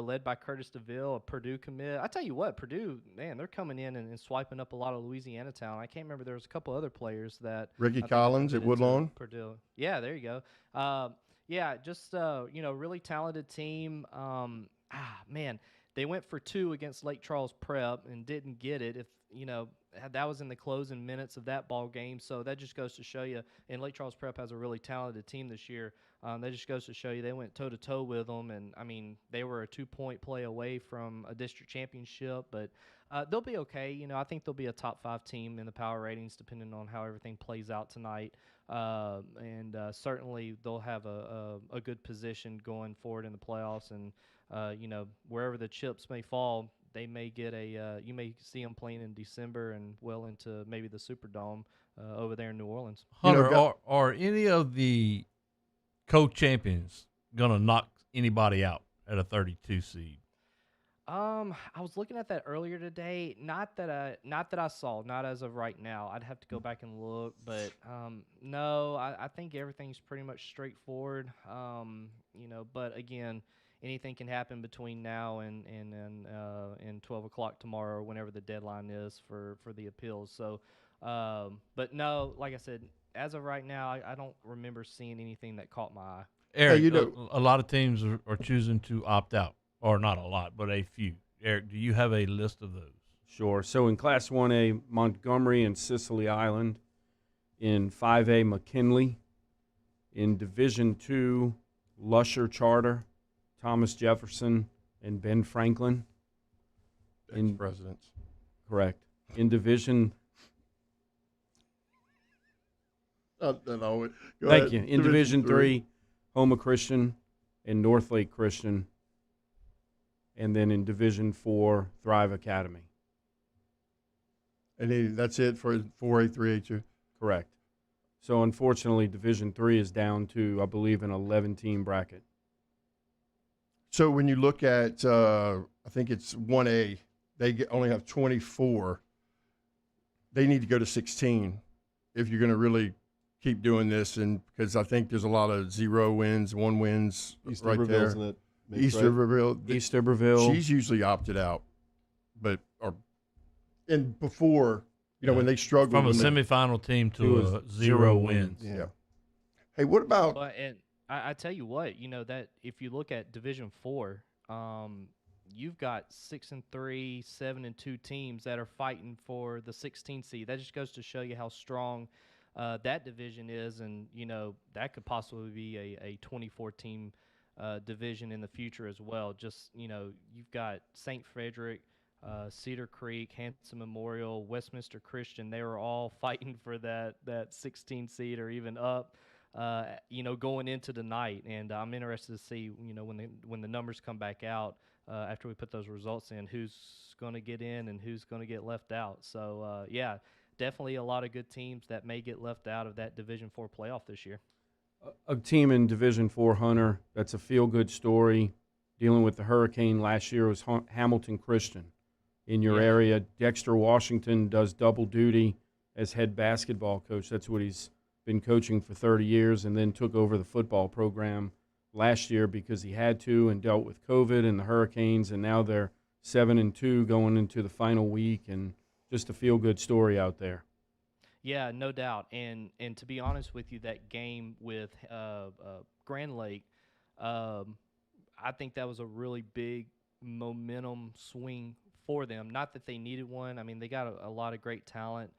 led by Curtis DeVille, a Purdue commit. I tell you what, Purdue, man, they're coming in and swiping up a lot of Louisiana talent. I can't remember, there was a couple other players that Ricky I think Collins at committed to Woodlawn. Purdue. Yeah, there you go. Just really talented team. Man, they went for 2 against Lake Charles Prep and didn't get it. If that was in the closing minutes of that ball game, so that just goes to show you. And Lake Charles Prep has a really talented team this year. That just goes to show you they went toe-to-toe with them, and, I mean, they were a 2-point play away from a district championship, but they'll be okay. I think they'll be a top 5 team in the power ratings depending on how everything plays out tonight, and certainly they'll have a good position going forward in the playoffs, and, wherever the chips may fall, they may get you may see them playing in December and well into maybe the Superdome over there in New Orleans. Hunter, are any of the co-champions gonna knock anybody out at a 32 seed? I was looking at that earlier today. Not that I saw. Not as of right now. I'd have to go back and look, but no, I think everything's pretty much straightforward. But again, anything can happen between now and 12 o'clock tomorrow, or whenever the deadline is for the appeals. So, but no, like I said, as of right now, I don't remember seeing anything that caught my eye. Eric, a lot of teams are choosing to opt out, or not a lot, but a few. Eric, do you have a list of those? Sure. So in Class 1A, Montgomery and Sicily Island. In 5A, McKinley. In Division 2, Lusher Charter, Thomas Jefferson, and Ben Franklin. Ex-presidents. Correct. In Division Thank you. In Division 3, Homa Christian and Northlake Christian. And then in Division 4, Thrive Academy. And that's it for 4A, 3A2? Correct. So, unfortunately, Division 3 is down to, I believe, an 11-team bracket. So, when you look at, I think it's 1A, they only have 24. They need to go to 16 if you're going to really keep doing this, and because I think there's a lot of 0 wins, 1 wins East right Iberville's there. in that mix, East right? Iberville. East Iberville. She's usually opted out, and before, when they struggled. From a when semifinal team to a 0 wins. Yeah. Hey, what about? But and I tell you what, that if you look at Division 4, you've got 6-3, 7-2 teams that are fighting for the 16 seed. That just goes to show you how strong that division is, and that could possibly be a 24-team division in the future as well. Just you've got St. Frederick, Cedar Creek, Hanson Memorial, Westminster Christian. They were all fighting for that 16 seed or even up. Going into the night, and I'm interested to see when the numbers come back out after we put those results in, who's going to get in and who's going to get left out. So definitely a lot of good teams that may get left out of that Division 4 playoff this year. A team in Division 4, Hunter, that's a feel-good story dealing with the hurricane last year was Hamilton Christian. In your area, Dexter Washington does double duty as head basketball coach. That's what he's been coaching for 30 years, and then took over the football program last year because he had to, and dealt with COVID and the hurricanes, and now they're 7-2 going into the final week, and just a feel-good story out there. Yeah, no doubt. And to be honest with you, that game with Grand Lake, I think that was a really big momentum swing for them. Not that they needed one. I mean, they got a lot of great talent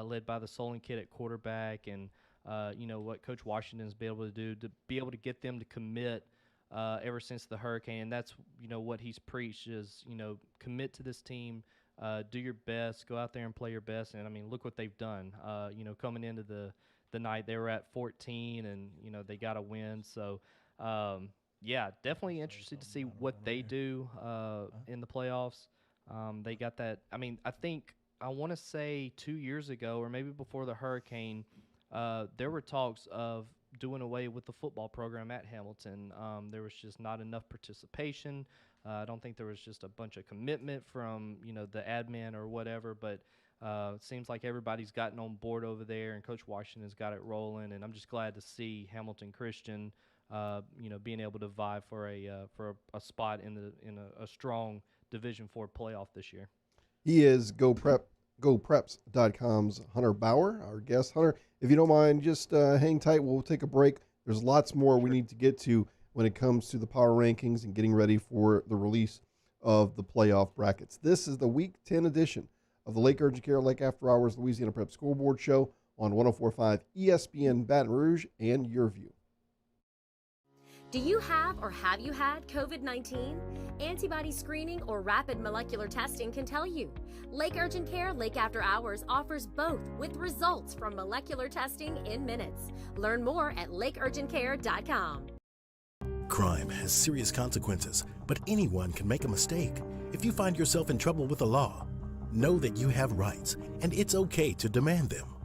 led by the Solon kid at quarterback, and what Coach Washington's been able to do to be able to get them to commit ever since the hurricane. And that's, what he's preached is, commit to this team, do your best, go out there and play your best. And, I mean, look what they've done. Coming into the night, they were at 14, and, they got a win. So, definitely interested to see what they do in the playoffs. They got that. I mean, I want to say 2 years ago, or maybe before the hurricane, there were talks of doing away with the football program at Hamilton. There was just not enough participation. I don't think there was just a bunch of commitment from, the admin or whatever, but it seems like everybody's gotten on board over there, and Coach Washington's got it rolling, and I'm just glad to see Hamilton Christian being able to vie for a spot in a strong Division IV playoff this year. He is GoPreps.com's Hunter Bauer, our guest. Hunter, if you don't mind, just hang tight. We'll take a break. There's lots more we need to get to when it comes to the power rankings and getting ready for the release of the playoff brackets. This is the Week 10 edition of the Lake Urgent Care Lake After Hours Louisiana Prep Scoreboard Show on 104.5 ESPN Baton Rouge and Your View. Do you have or have you had COVID-19? Antibody screening or rapid molecular testing can tell you. Lake Urgent Care Lake After Hours offers both with results from molecular testing in minutes. Learn more at lakeurgentcare.com. Crime has serious consequences, but anyone can make a mistake. If you find yourself in trouble with the law, know that you have rights, and it's okay to demand them.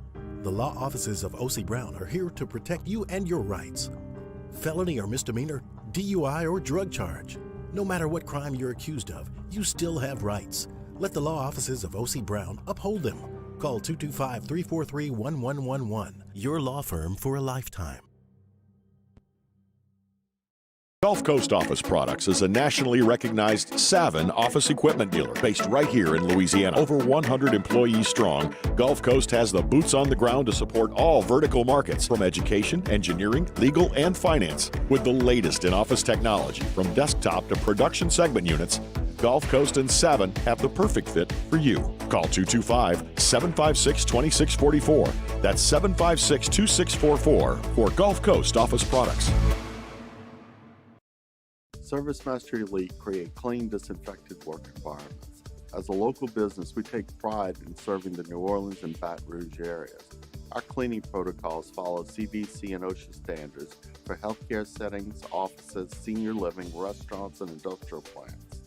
The law offices of O.C. Brown are here to protect you and your rights. Felony or misdemeanor, DUI or drug charge. No matter what crime you're accused of, you still have rights. Let the law offices of O.C. Brown uphold them. Call 225-343-1111. Your law firm for a lifetime. Gulf Coast Office Products is a nationally recognized Savin office equipment dealer based right here in Louisiana. Over 100 employees strong, Gulf Coast has the boots on the ground to support all vertical markets from education, engineering, legal, and finance. With the latest in office technology from desktop to production segment units, Gulf Coast and Savin have the perfect fit for you. Call 225-756-2644. That's 756-2644 for Gulf Coast Office Products. ServiceMaster Elite create clean, disinfected work environments. As a local business, we take pride in serving the New Orleans and Baton Rouge areas. Our cleaning protocols follow CDC and OSHA standards for healthcare settings, offices, senior living, restaurants, and industrial plants.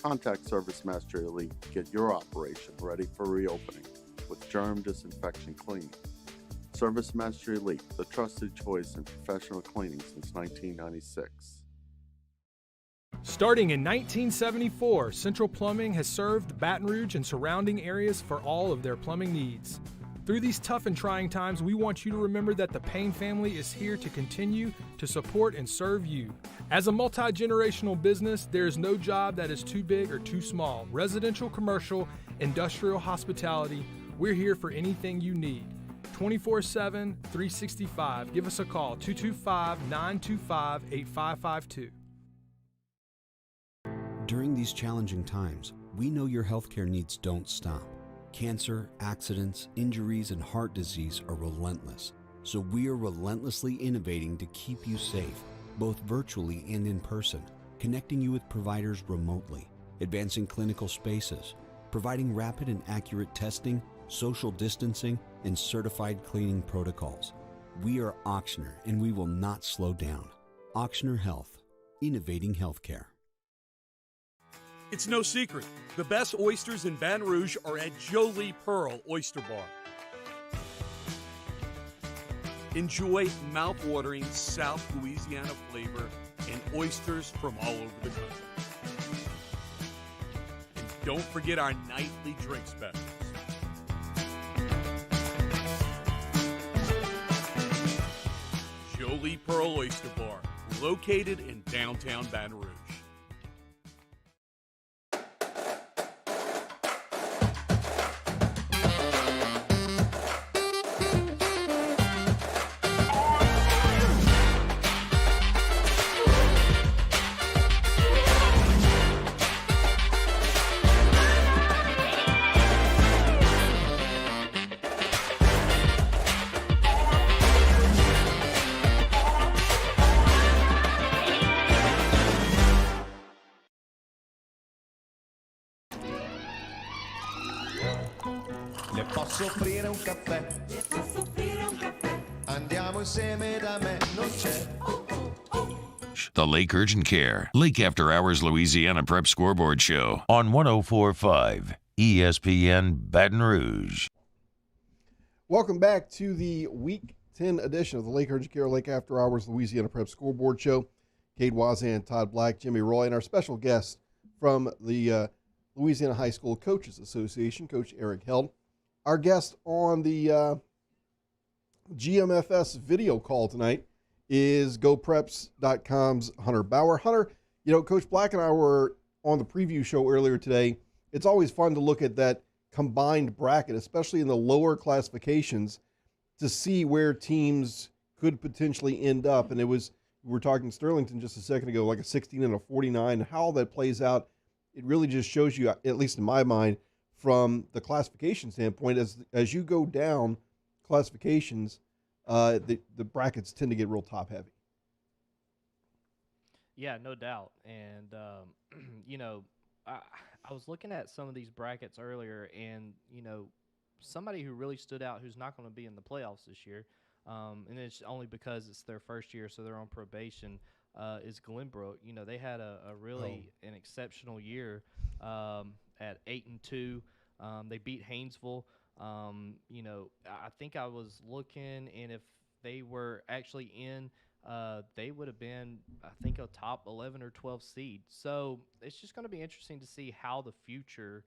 Contact ServiceMaster Elite to get your operation ready for reopening with germ disinfection cleaning. ServiceMaster Elite, the trusted choice in professional cleaning since 1996. Starting in 1974, Central Plumbing has served Baton Rouge and surrounding areas for all of their plumbing needs. Through these tough and trying times, we want you to remember that the Payne family is here to continue to support and serve you. As a multi-generational business, there is no job that is too big or too small. Residential, commercial, industrial, hospitality, we're here for anything you need. 24/7, 365. Give us a call, 225-925-8552. During these challenging times, we know your healthcare needs don't stop. Cancer, accidents, injuries, and heart disease are relentless. So we are relentlessly innovating to keep you safe, both virtually and in person, connecting you with providers remotely, advancing clinical spaces, providing rapid and accurate testing, social distancing, and certified cleaning protocols. We are Auctioner, and we will not slow down. Auctioner Health, innovating healthcare. It's no secret, the best oysters in Baton Rouge are at Jolie Pearl Oyster Bar. Enjoy mouth-watering South Louisiana flavor and oysters from all over the country. And don't forget our nightly drink specials. Jolie Pearl Oyster Bar, located in downtown Baton Rouge. Le posso offrire un caffè? Andiamo insieme da me, non c'è. The Lake Urgent Care Lake After Hours Louisiana Prep Scoreboard Show on 104.5 ESPN Baton Rouge. Welcome back to the Week 10 edition of the Lake Urgent Care Lake After Hours Louisiana Prep Scoreboard Show. Cade Wazan, Todd Black, Jimmy Roy, and our special guest from the Louisiana High School Coaches Association, Coach Eric Held. Our guest on the GMFS video call tonight is GoPreps.com's Hunter Bauer. Hunter, Coach Black and I were on the preview show earlier today. It's always fun to look at that combined bracket, especially in the lower classifications, to see where teams could potentially end up. And we were talking Sterlington just a second ago, like a 16 and a 49, and how that plays out. It really just shows you, at least in my mind, from the classification standpoint, as you go down classifications, the brackets tend to get real top heavy. Yeah, no doubt. And, I was looking at some of these brackets earlier, and, somebody who really stood out who's not going to be in the playoffs this year, and it's only because it's their first year, so they're on probation, is Glenbrook. They had an exceptional year at 8-2. They beat Haynesville. I think I was looking, and if they were actually in, they would have been, I think, a top 11 or 12 seed. So it's just going to be interesting to see how the future,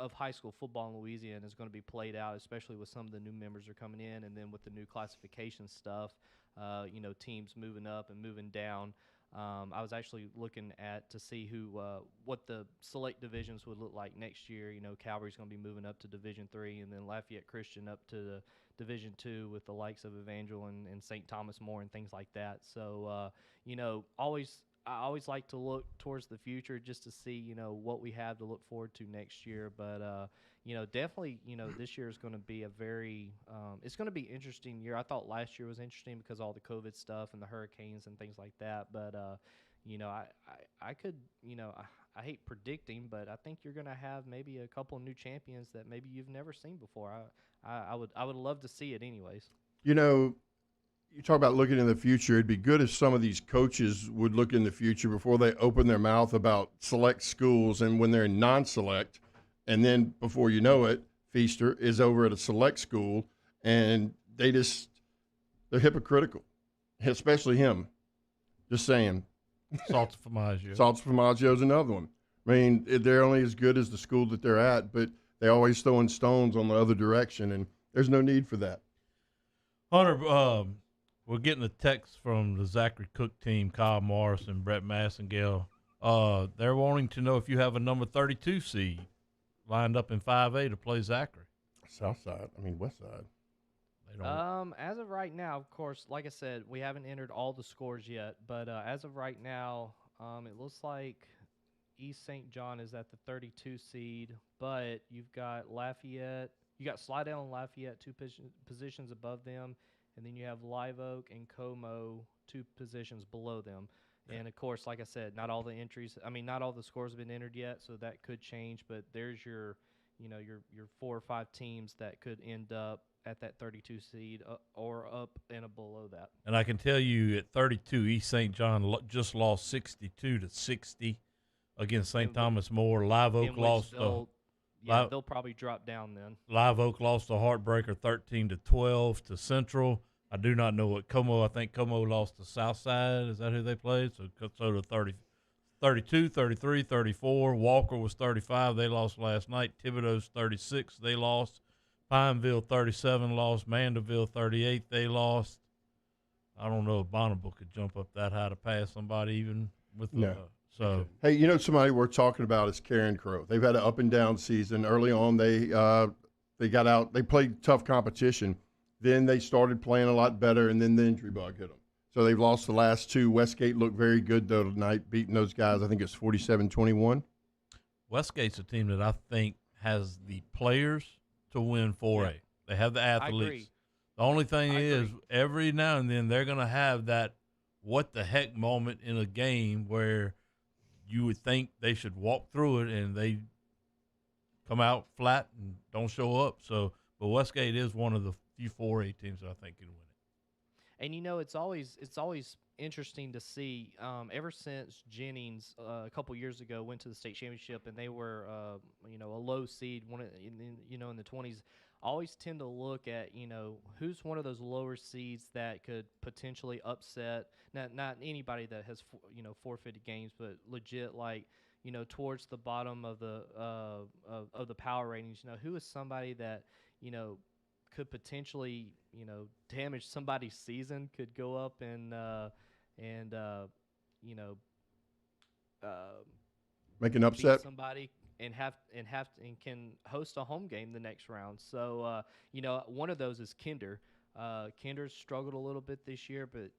of high school football in Louisiana is going to be played out, especially with some of the new members are coming in, and then with the new classification stuff, teams moving up and moving down. I was actually looking to see what the select divisions would look like next year. Calvary's going to be moving up to Division III, and then Lafayette Christian up to the Division II with the likes of Evangel and St. Thomas More and things like that. So, I always like to look towards the future just to see, what we have to look forward to next year. But, definitely, this year is going to be it's going to be an interesting year. I thought last year was interesting because of all the COVID stuff and the hurricanes and things like that. But, I could, I hate predicting, but I think you're going to have maybe a couple of new champions that maybe you've never seen before. I would love to see it anyways. You talk about looking in the future. It'd be good if some of these coaches would look in the future before they open their mouth about select schools and when they're in non-select. And then before you know it, Feaster is over at a select school, and they're hypocritical, especially him. Just saying. Salsa Formaggio. Salsa Formaggio is another one. I mean, they're only as good as the school that they're at, but they always throwing stones on the other direction, and there's no need for that. Hunter, we're getting a text from the Zachary Cook team, Kyle Morris and Brett Massengale. They're wanting to know if you have a number 32 seed lined up in 5A to play Zachary. South side. West side. They don't. As of right now, of course, like I said, we haven't entered all the scores yet. But as of right now, it looks like East St. John is at the 32 seed. But you've got Lafayette. You got Slidell and Lafayette 2 positions above them. And then you have Live Oak and Como 2 positions below them. And, of course, like I said, not all the scores have been entered yet, so that could change. But there's your 4 or 5 teams that could end up at that 32 seed or up and below that. And I can tell you at 32, East St. John just lost 62-60 against St. Thomas More. Live Oak lost. They'll probably drop down then. Live Oak lost a heartbreaker 13-12 to Central. I do not know what Como. I think Como lost to Southside. Is that who they played? So to 32, 33, 34. Walker was 35. They lost last night. Thibodeau's 36. They lost. Pineville 37 lost. Mandeville 38. They lost. I don't know if Bonneville could jump up that high to pass somebody even with the. So hey, somebody we're talking about is Karen Crow. They've had an up and down season. Early on, they got out. They played tough competition. Then they started playing a lot better, and then the injury bug hit them. So they've lost the last 2. Westgate looked very good though tonight, beating those guys. I think it's 47-21. Westgate's a team that I think has the players to win 4A. Yeah. They have the athletes. I agree. The only thing is, every now and then they're going to have that what the heck moment in a game where you would think they should walk through it and they come out flat and don't show up. So, but Westgate is one of the few 4A teams that I think can win it. And it's always interesting to see. Ever since Jennings a couple years ago went to the state championship and they were a low seed, in the 20s. Always tend to look at who's one of those lower seeds that could potentially upset not anybody that has forfeited games, but legit towards the bottom of the power ratings. Who is somebody that could potentially, damage somebody's season, could go up and make an upset, beat somebody and can host a home game the next round. So one of those is Kinder. Kinder's struggled a little bit this year, but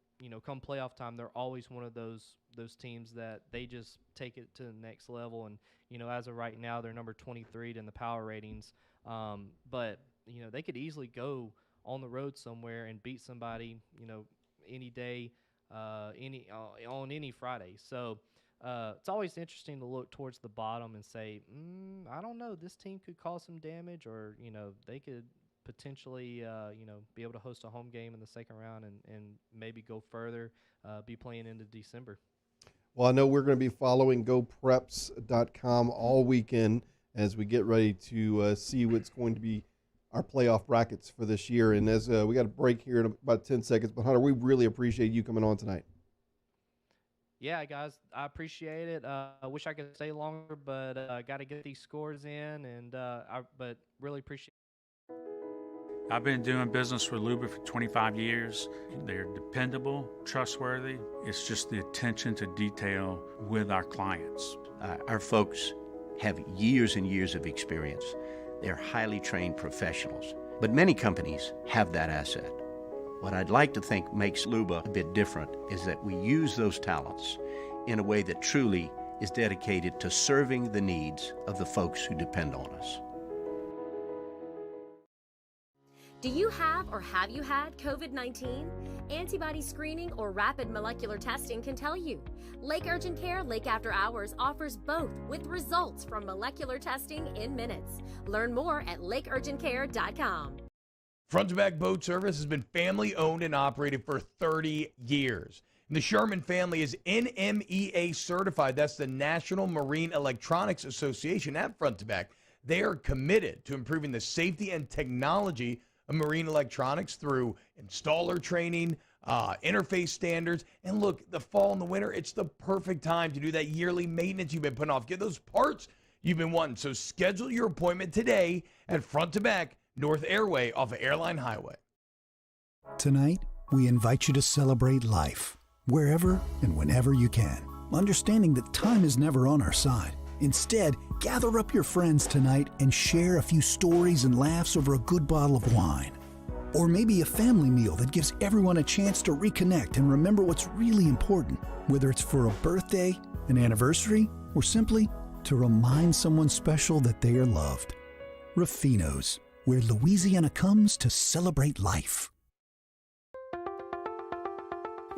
come playoff time, they're always one of those teams that they just take it to the next level. And as of right now, they're number 23 in the power ratings. But they could easily go on the road somewhere and beat somebody, any day, on any Friday. So it's always interesting to look towards the bottom and say, I don't know, this team could cause some damage, or they could potentially be able to host a home game in the second round and maybe go further, be playing into December. Well, I know we're going to be following GoPreps.com all weekend as we get ready to see what's going to be our playoff brackets for this year. And as we got a break here in about 10 seconds, but Hunter, we really appreciate you coming on tonight. Yeah, guys, I appreciate it. I wish I could stay longer, but I got to get these scores in, and but really appreciate it. I've been doing business with Luba for 25 years. They're dependable, trustworthy. It's just the attention to detail with our clients. Our folks have years and years of experience. They're highly trained professionals, but many companies have that asset. What I'd like to think makes Luba a bit different is that we use those talents in a way that truly is dedicated to serving the needs of the folks who depend on us. Do you have or have you had COVID-19? Antibody screening or rapid molecular testing can tell you. Lake Urgent Care Lake After Hours offers both with results from molecular testing in minutes. Learn more at lakeurgentcare.com. Front to Back Boat Service has been family owned and operated for 30 years. And the Sherman family is NMEA certified. That's the National Marine Electronics Association at Front to Back. They are committed to improving the safety and technology of marine electronics through installer training, interface standards. And look, the fall and the winter, it's the perfect time to do that yearly maintenance you've been putting off. Get those parts you've been wanting. So schedule your appointment today at Front to Back, North Airway off of Airline Highway. Tonight, we invite you to celebrate life, wherever and whenever you can, understanding that time is never on our side. Instead, gather up your friends tonight and share a few stories and laughs over a good bottle of wine. Or maybe a family meal that gives everyone a chance to reconnect and remember what's really important, whether it's for a birthday, an anniversary, or simply to remind someone special that they are loved. Rufino's, where Louisiana comes to celebrate life.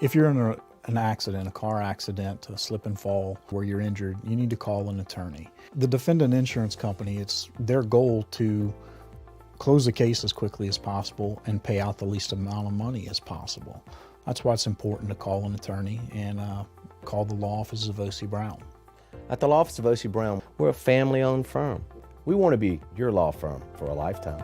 If you're in an accident, a car accident, a slip and fall where you're injured, you need to call an attorney. The defendant insurance company, it's their goal to close the case as quickly as possible and pay out the least amount of money as possible. That's why it's important to call an attorney and call the law offices of O.C. Brown. At the law office of O.C. Brown, we're a family-owned firm. We want to be your law firm for a lifetime.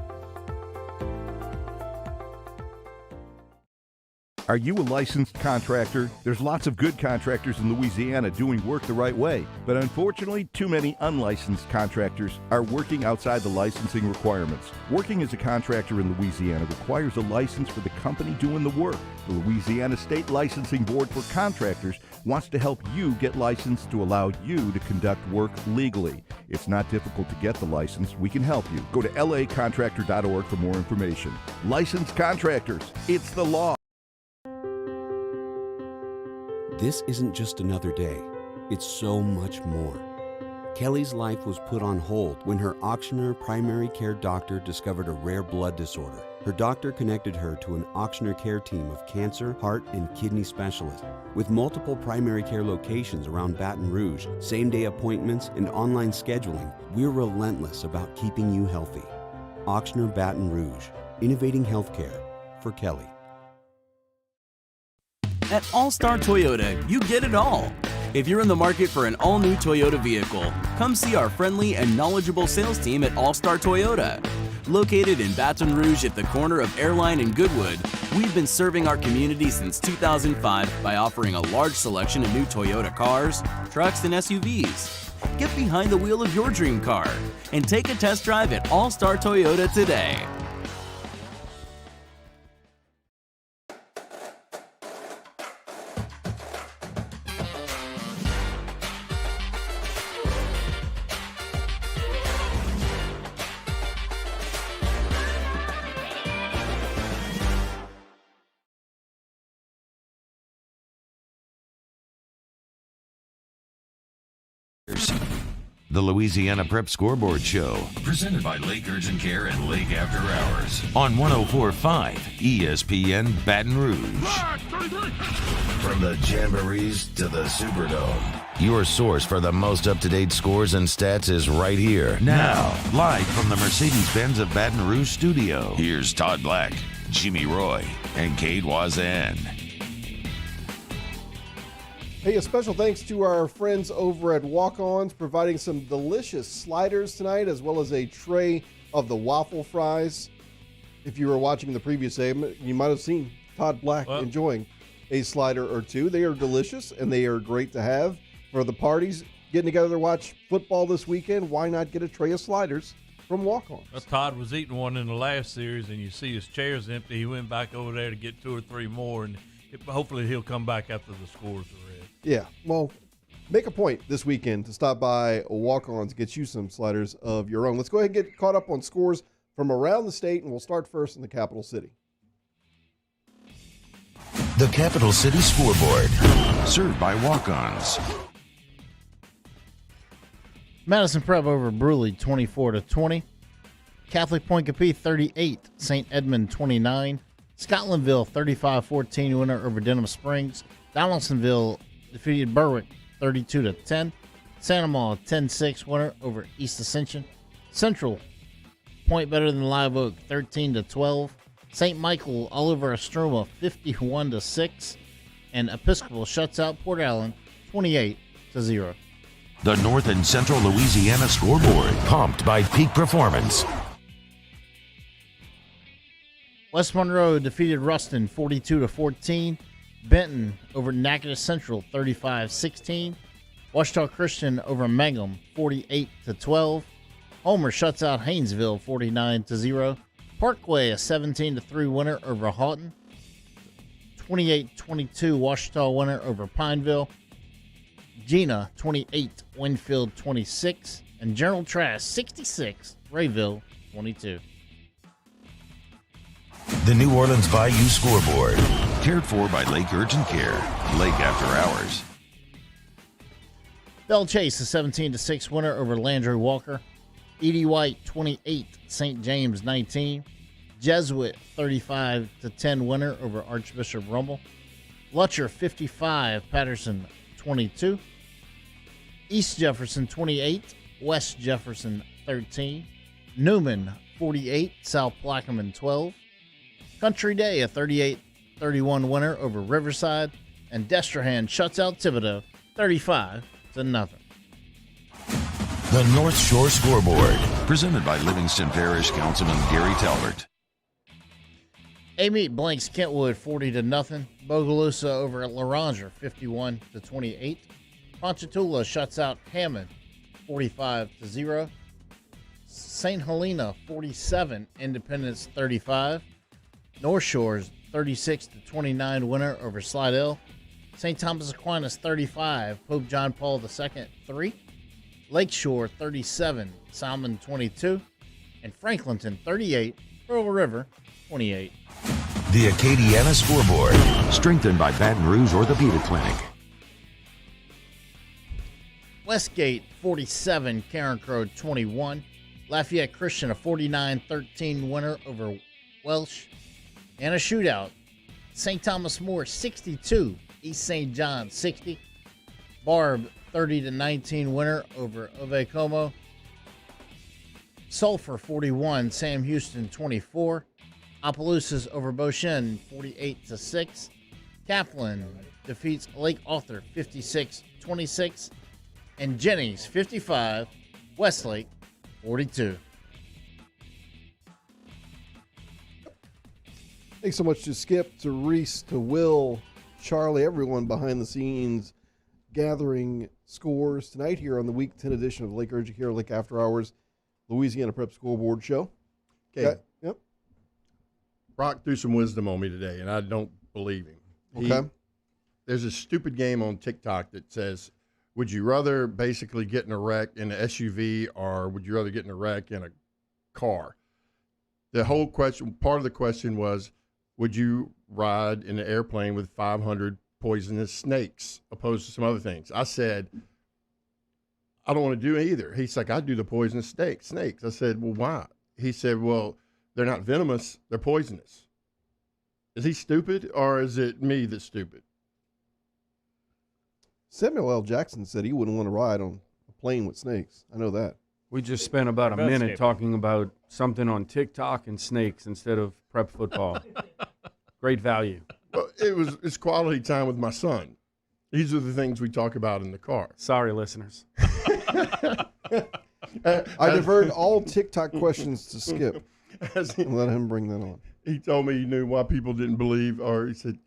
Are you a licensed contractor? There's lots of good contractors in Louisiana doing work the right way, but unfortunately, too many unlicensed contractors are working outside the licensing requirements. Working as a contractor in Louisiana requires a license for the company doing the work. The Louisiana State Licensing Board for Contractors wants to help you get licensed to allow you to conduct work legally. It's not difficult to get the license. We can help you. Go to lacontractor.org for more information. Licensed contractors, it's the law. This isn't just another day. It's so much more. Kelly's life was put on hold when her auctioneer primary care doctor discovered a rare blood disorder. Her doctor connected her to an auctioneer care team of cancer, heart, and kidney specialists. With multiple primary care locations around Baton Rouge, same-day appointments, and online scheduling, we're relentless about keeping you healthy. Auctioneer Baton Rouge, innovating healthcare for Kelly. At All-Star Toyota, you get it all. If you're in the market for an all-new Toyota vehicle, come see our friendly and knowledgeable sales team at All-Star Toyota. Located in Baton Rouge at the corner of Airline and Goodwood, we've been serving our community since 2005 by offering a large selection of new Toyota cars, trucks, and SUVs. Get behind the wheel of your dream car and take a test drive at All-Star Toyota today. The Louisiana Prep Scoreboard Show, presented by Lake Urgent Care and Lake After Hours on 104.5 ESPN Baton Rouge. From the Jamborees to the Superdome, your source for the most up-to-date scores and stats is right here. Now, live from the Mercedes-Benz of Baton Rouge studio, here's Todd Black, Jimmy Roy, and Cade Wazan. Hey, a special thanks to our friends over at Walk-Ons, providing some delicious sliders tonight, as well as a tray of the waffle fries. If you were watching the previous segment, you might have seen Todd Black enjoying a slider or two. They are delicious, and they are great to have for the parties. Getting together to watch football this weekend, why not get a tray of sliders from Walk-Ons? Well, Todd was eating one in the last series, and you see his chair's empty. He went back over there to get 2 or 3 more, and hopefully he'll come back after the scores are read. Yeah, well, make a point this weekend to stop by Walk-Ons, get you some sliders of your own. Let's go ahead and get caught up on scores from around the state, and we'll start first in the capital city. The Capital City Scoreboard, served by Walk-Ons. Madison Prep over Bruley 24-20. Catholic Point Capee 38, St. Edmund 29. Scotlandville 35-14 winner over Denham Springs. Donaldsonville defeated Berwick 32-10. Santa Maria 10-6 winner over East Ascension. Central point better than Live Oak 13-12. St. Michael all over Estroma 51-6. And Episcopal shuts out Port Allen 28-0. The North and Central Louisiana Scoreboard, pumped by Peak Performance. West Monroe defeated Ruston 42-14. Benton over Natchitoches Central 35-16. Ouachita Christian over Mangum 48-12. Homer shuts out Haynesville 49-0. Parkway a 17-3 winner over Houghton. 28-22 Ouachita winner over Pineville. Gina 28, Winfield 26, and General Trass 66, Rayville 22. The New Orleans Bayou Scoreboard, cared for by Lake Urgent Care, Lake After Hours. Bell Chase a 17-6 winner over Landry Walker. Edie White 28, St. James 19. Jesuit 35-10 winner over Archbishop Rumble. Lutcher 55, Patterson 22. East Jefferson 28, West Jefferson 13. Newman 48, South Plaquemine 12. Country Day a 38-31 winner over Riverside. And Destrehan shuts out Thibodaux 35-0. The North Shore Scoreboard, presented by Livingston Parish Councilman Gary Talbert. Amite blanks Kentwood 40-0. Bogalusa over Laranger 51-28. Ponchatoula shuts out Hammond 45-0. St. Helena 47, Independence 35. North Shores 36-29 winner over Slidell. St. Thomas Aquinas 35, Pope John Paul II 3. Lakeshore 37, Salmon 22. And Franklinton 38, Pearl River 28. The Acadiana Scoreboard, strengthened by Baton Rouge Orthopedic Clinic. Westgate 47, Carencro 21. Lafayette Christian a 49-13 winner over Welsh. And a shootout. St. Thomas More 62, East St. John 60. Barb 30-19 winner over Ove Como. Sulphur 41, Sam Houston 24. Opelousas over Beauchene 48-6. Kaplan defeats Lake Arthur 56-26. And Jennings 55, Westlake 42. Thanks so much to Skip, to Reese, to Will, Charlie, everyone behind the scenes gathering scores tonight here on the Week 10 edition of Lake Urgent Care, Lake After Hours, Louisiana Prep Scoreboard Show. Okay. Yep. Brock threw some wisdom on me today, and I don't believe him. Okay. There's a stupid game on TikTok that says, would you rather basically get in a wreck in an SUV or would you rather get in a wreck in a car? The whole question, part of the question was, would you ride in an airplane with 500 poisonous snakes opposed to some other things? I said, I don't want to do it either. He's like, I do the poisonous snakes. I said, well, why? He said, well, they're not venomous, they're poisonous. Is he stupid, or is it me that's stupid? Samuel L. Jackson said he wouldn't want to ride on a plane with snakes. I know that. We just spent about a minute talking about something on TikTok and snakes instead of prep football. Great value. Well, it's quality time with my son. These are the things we talk about in the car. Sorry, listeners. I diverted all TikTok questions to Skip and let him bring that on. He told me he knew why people didn't believe, or he said,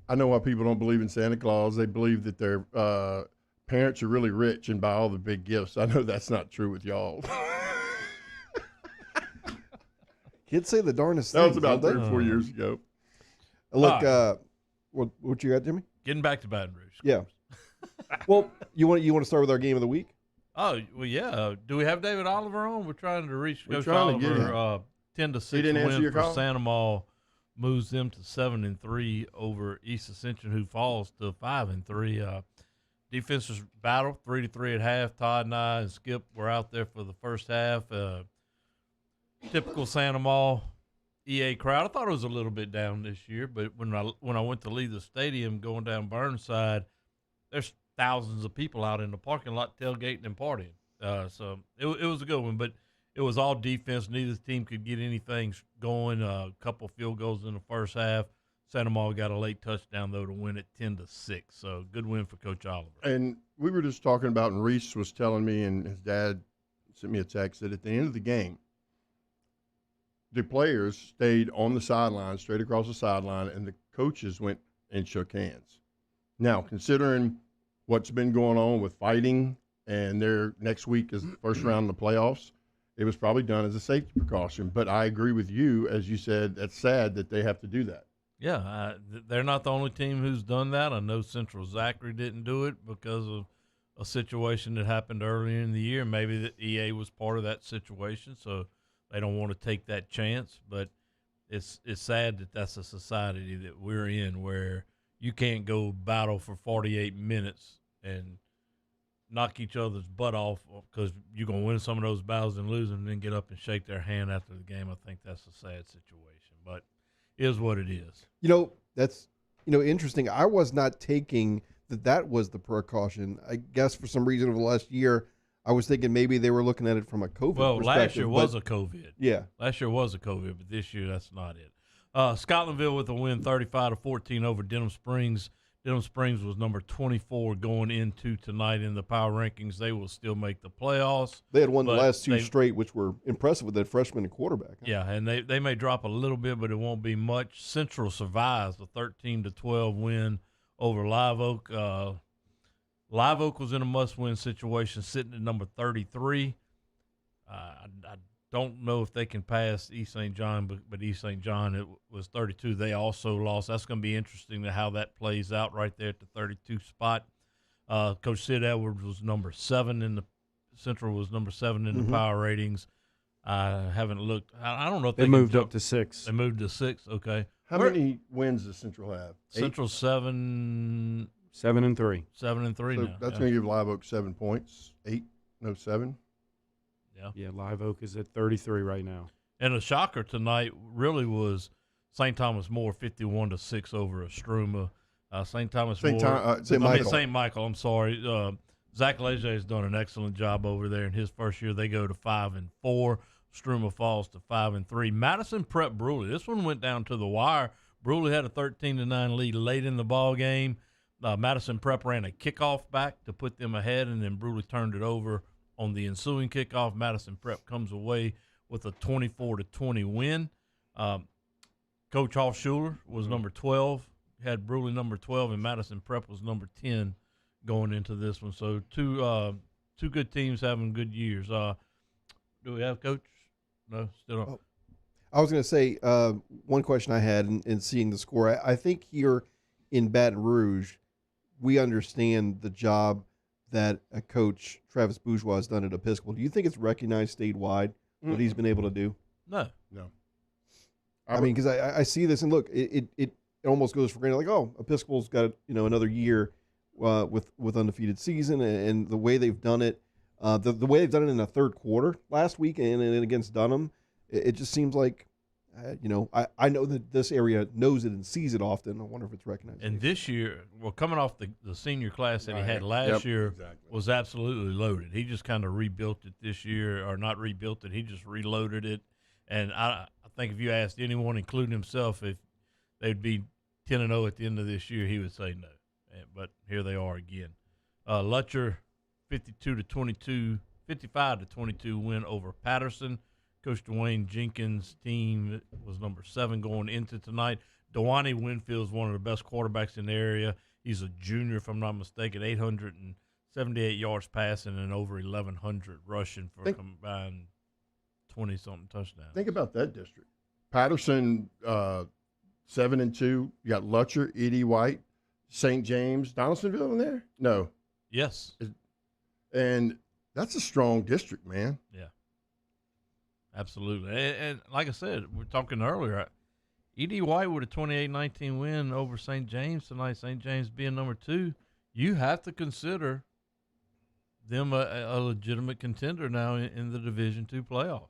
I know why people don't believe in Santa Claus. They believe that their parents are really rich and buy all the big gifts. I know that's not true with y'all. Kids say the darndest That things. was about don't 3 they? or 4 years ago. Look, what you got, Jimmy? Getting back to Baton Rouge. Yeah. Well, you want to start with our game of the week? Oh, well, yeah. Do we have David Oliver on? We're trying to reach We're Coach trying to get Oliver. 10-6 He didn't answer win your for call? Santa Maria moves them to 7-3 over East Ascension, who falls to 5-3. Defenses battle 3-3 at half. Todd and I and Skip were out there for the first half. Typical Santa Maria EA crowd. I thought it was a little bit down this year, but when I went to leave the stadium going down Burnside, there's thousands of people out in the parking lot tailgating and partying. So it was a good one, but it was all defense. Neither team could get anything going. A couple field goals in the first half. Santa Maria got a late touchdown, though, to win it 10-6. So good win for Coach Oliver. And we were just talking about, and Reese was telling me, and his dad sent me a text, that at the end of the game, the players stayed on the sideline, straight across the sideline, and the coaches went and shook hands. Now, considering what's been going on with fighting, and their next week is the first round of the playoffs, it was probably done as a safety precaution. But I agree with you, as you said, that's sad that they have to do that. Yeah, they're not the only team who's done that. I know Central Zachary didn't do it because of a situation that happened earlier in the year. Maybe the EA was part of that situation, so they don't want to take that chance. But it's sad that that's a society that we're in where you can't go battle for 48 minutes and knock each other's butt off because you're going to win some of those battles and lose them and then get up and shake their hand after the game. I think that's a sad situation, but it is what it is. That's interesting. I was not taking that was the precaution. I guess for some reason over the last year, I was thinking maybe they were looking at it from a COVID perspective. Last year was a COVID. Yeah. Last year was a COVID, but this year that's not it. Scotlandville with a win 35-14 over Denham Springs. Denham Springs was number 24 going into tonight in the power rankings. They will still make the playoffs. They had won the last two straight, which were impressive with that freshman and quarterback. Yeah, and they may drop a little bit, but it won't be much. Central survives a 13-12 win over Live Oak. Live Oak was in a must-win situation, sitting at number 33. I don't know if they can pass East St. John, but East St. John, it was 32. They also lost. That's going to be interesting to how that plays out right there at the 32 spot. Coach Sid Edwards was number 7 in the Central was number 7 in the power ratings. I haven't looked. I don't know if they moved up to 6. They moved to 6. Okay. How many wins does Central have? Central 7. 7-3. 7-3 so now. That's going to give Live Oak 7 points. 7. Yeah, Live Oak is at 33 right now. And a shocker tonight really was St. Thomas More 51-6 over Estruma. St. Michael. I'm sorry. Zach Leger has done an excellent job over there in his first year. They go to 5-4. Estruma falls to 5-3. Madison Prep Bruley. This one went down to the wire. Bruley had a 13-9 lead late in the ball game. Madison Prep ran a kickoff back to put them ahead, and then Bruley turned it over on the ensuing kickoff. Madison Prep comes away with a 24-20 win. Coach Hoffschuler was number 12, had Bruley number 12, and Madison Prep was number 10 going into this one. So two good teams having good years. Do we have Coach? No, still don't. I was going to say one question I had in seeing the score. I think here in Baton Rouge, we understand the job that a coach, Travis Bourgeois, has done at Episcopal. Do you think it's recognized statewide what he's been able to do? No. I mean, because I see this, and look, it almost goes for granted. Like, oh, Episcopal's got another year with undefeated season and the way they've done it, the way they've done it in the third quarter last week and against Dunham, it just seems like, I know that this area knows it and sees it often. I wonder if it's recognized. And this year, coming off the senior class that he had last year was absolutely loaded. He just kind of rebuilt it this year, or not rebuilt it. He just reloaded it. And I think if you asked anyone, including himself, if they'd be 10-0 at the end of this year, he would say no. But here they are again. Lutcher, 55-22 win over Patterson. Coach Dwayne Jenkins' team was number 7 going into tonight. Dewani Winfield's one of the best quarterbacks in the area. He's a junior, if I'm not mistaken, 878 yards passing and over 1,100 rushing for a combined 20-something touchdowns. Think about that district. Patterson, 7-2. You got Lutcher, Edie White, St. James, Donaldsonville in there? No. Yes. And that's a strong district, man. Yeah. Absolutely. And like I said, we were talking earlier, E.D. White with a 28-19 win over St. James tonight, St. James being number 2, you have to consider them a legitimate contender now in the Division II playoffs.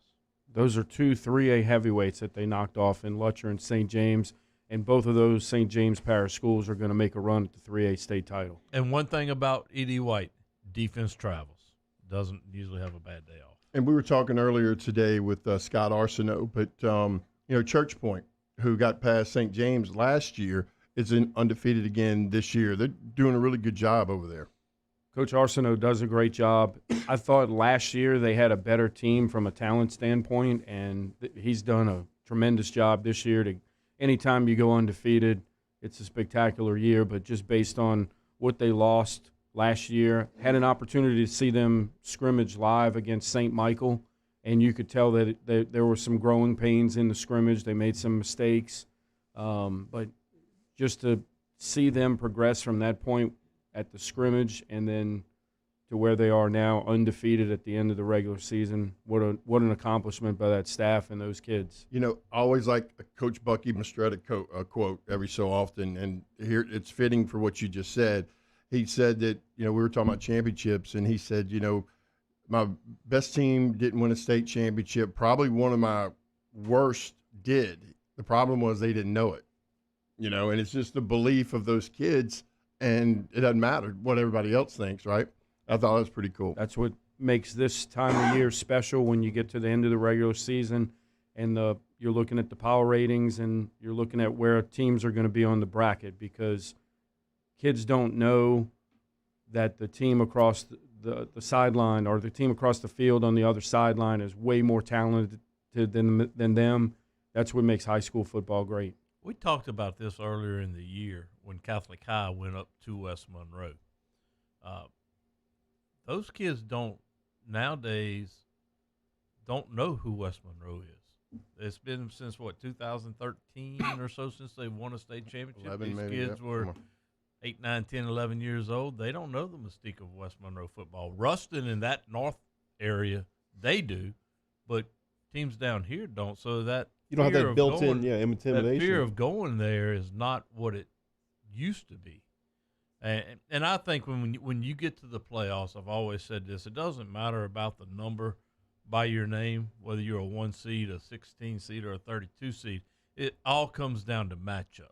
Those are 2 3A heavyweights that they knocked off in Lutcher and St. James, and both of those St. James Parish schools are going to make a run at the 3A state title. And one thing about E.D. White, defense travels. Doesn't usually have a bad day off. And we were talking earlier today with Scott Arsenault, but Church Point, who got past St. James last year, is undefeated again this year. They're doing a really good job over there. Coach Arsenault does a great job. I thought last year they had a better team from a talent standpoint, and he's done a tremendous job this year. Anytime you go undefeated, it's a spectacular year, but just based on what they lost last year, had an opportunity to see them scrimmage live against St. Michael, and you could tell that there were some growing pains in the scrimmage. They made some mistakes, but just to see them progress from that point at the scrimmage and then to where they are now, undefeated at the end of the regular season, what an accomplishment by that staff and those kids. I always like Coach Bucky Mistretta quote every so often, and here it's fitting for what you just said. He said that, we were talking about championships, and he said, my best team didn't win a state championship. Probably one of my worst did. The problem was they didn't know it, and it's just the belief of those kids, and it doesn't matter what everybody else thinks, right? I thought that was pretty cool. That's what makes this time of year special when you get to the end of the regular season and you're looking at the power ratings and you're looking at where teams are going to be on the bracket, because kids don't know that the team across the sideline or the team across the field on the other sideline is way more talented than them. That's what makes high school football great. We talked about this earlier in the year when Catholic High went up to West Monroe. Those kids nowadays don't know who West Monroe is. It's been since, 2013 or so since they won a state championship. 11 These maybe, kids were 8, 9, 10, 11 years old. They don't know the mystique of West Monroe football. Ruston in that north area, they do, but teams down here don't. So that you don't have that built-in intimidation. That fear of going there is not what it used to be. And I think when you get to the playoffs, I've always said this, it doesn't matter about the number by your name, whether you're a 1 seed, a 16 seed, or a 32 seed. It all comes down to matchups.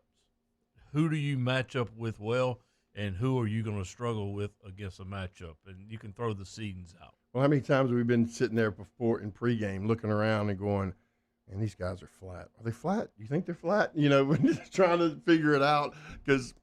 Who do you match up with well, and who are you going to struggle with against a matchup? And you can throw the seedings out. Well, how many times have we been sitting there before in pregame looking around and going, man, these guys are flat. Are they flat? You think they're flat? We're just trying to figure it out because,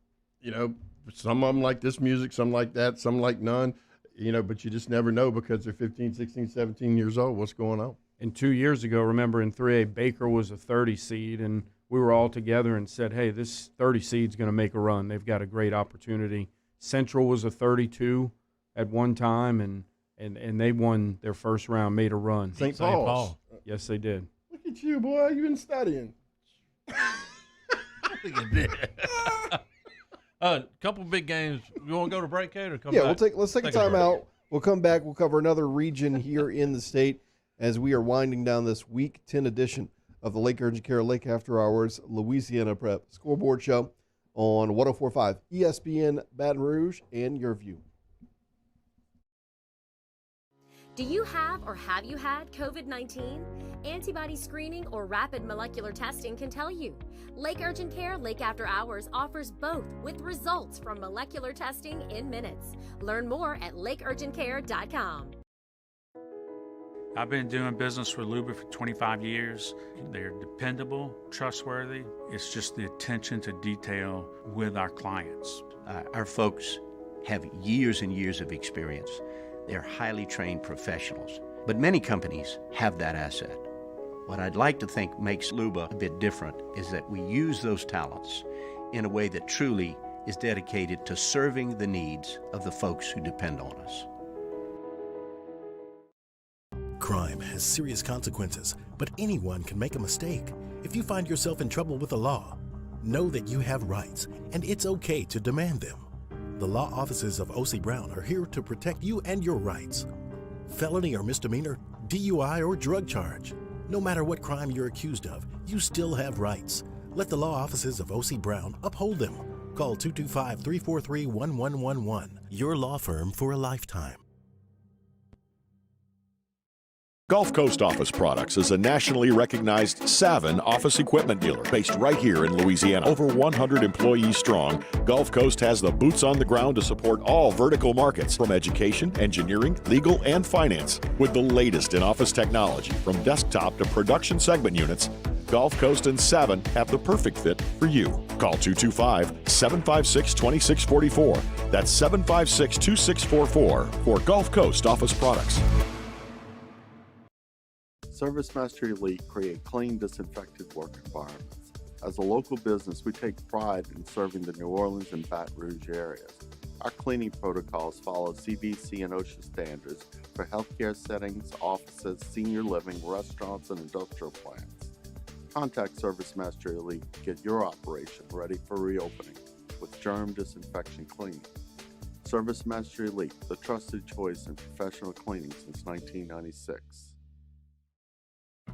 some of them like this music, some like that, some like none, but you just never know because they're 15, 16, 17 years old. What's going on? And 2 years ago, remember in 3A, Baker was a 30 seed, and we were all together and said, hey, this 30 seed's going to make a run. They've got a great opportunity. Central was a 32 at one time, and they won their first round, made a run. St. Paul. Yes, they did. Look at you, boy. You've been studying. Look at that. A couple big games. You want to go to break, Kate, or come back? Let's take a time out. We'll come back. We'll cover another region here in the state as we are winding down this Week 10 edition of the Lake Urgent Care Lake After Hours Louisiana Prep Scoreboard Show on 104.5 ESPN Baton Rouge and your view. Do you have or have you had COVID-19? Antibody screening or rapid molecular testing can tell you. Lake Urgent Care Lake After Hours offers both with results from molecular testing in minutes. Learn more at lakeurgentcare.com. I've been doing business with Luba for 25 years. They're dependable, trustworthy. It's just the attention to detail with our clients. Our folks have years and years of experience. They're highly trained professionals, but many companies have that asset. What I'd like to think makes Luba a bit different is that we use those talents in a way that truly is dedicated to serving the needs of the folks who depend on us. Crime has serious consequences, but anyone can make a mistake. If you find yourself in trouble with the law, know that you have rights, and it's okay to demand them. The law offices of O.C. Brown are here to protect you and your rights. Felony or misdemeanor, DUI or drug charge. No matter what crime you're accused of, you still have rights. Let the law offices of O.C. Brown uphold them. Call 225-343-1111. Your law firm for a lifetime. Gulf Coast Office Products is a nationally recognized Savin office equipment dealer based right here in Louisiana. Over 100 employees strong, Gulf Coast has the boots on the ground to support all vertical markets, from education, engineering, legal, and finance. With the latest in office technology, from desktop to production segment units, Gulf Coast and Savin have the perfect fit for you. Call 225-756-2644. That's 756-2644 for Gulf Coast Office Products. ServiceMaster Elite create clean, disinfected work environments. As a local business, we take pride in serving the New Orleans and Baton Rouge areas. Our cleaning protocols follow CDC and OSHA standards for healthcare settings, offices, senior living, restaurants, and industrial plants. Contact ServiceMaster Elite to get your operation ready for reopening with germ disinfection cleaning. ServiceMaster Elite, the trusted choice in professional cleaning since 1996.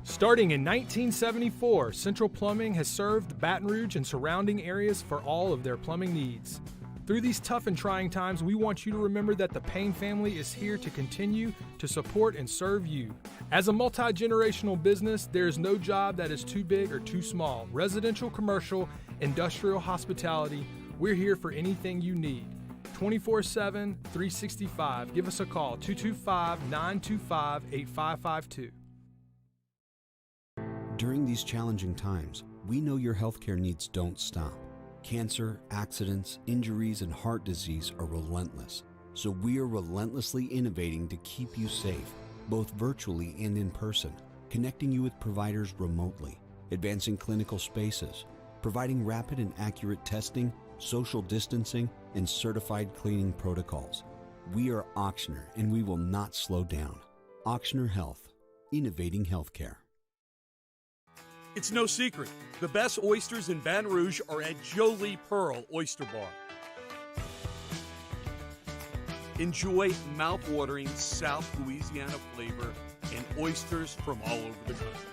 Starting in 1974, Central Plumbing has served Baton Rouge and surrounding areas for all of their plumbing needs. Through these tough and trying times, we want you to remember that the Payne family is here to continue to support and serve you. As a multi-generational business, there is no job that is too big or too small. Residential, commercial, industrial, hospitality, we're here for anything you need. 24/7, 365. Give us a call, 225-925-8552. During these challenging times, we know your healthcare needs don't stop. Cancer, accidents, injuries, and heart disease are relentless. So we are relentlessly innovating to keep you safe, both virtually and in person, connecting you with providers remotely, advancing clinical spaces, providing rapid and accurate testing, social distancing, and certified cleaning protocols. We are Auctioner, and we will not slow down. Auctioner Health, innovating healthcare. It's no secret, the best oysters in Baton Rouge are at Jolie Pearl Oyster Bar. Enjoy mouth-watering South Louisiana flavor and oysters from all over the country.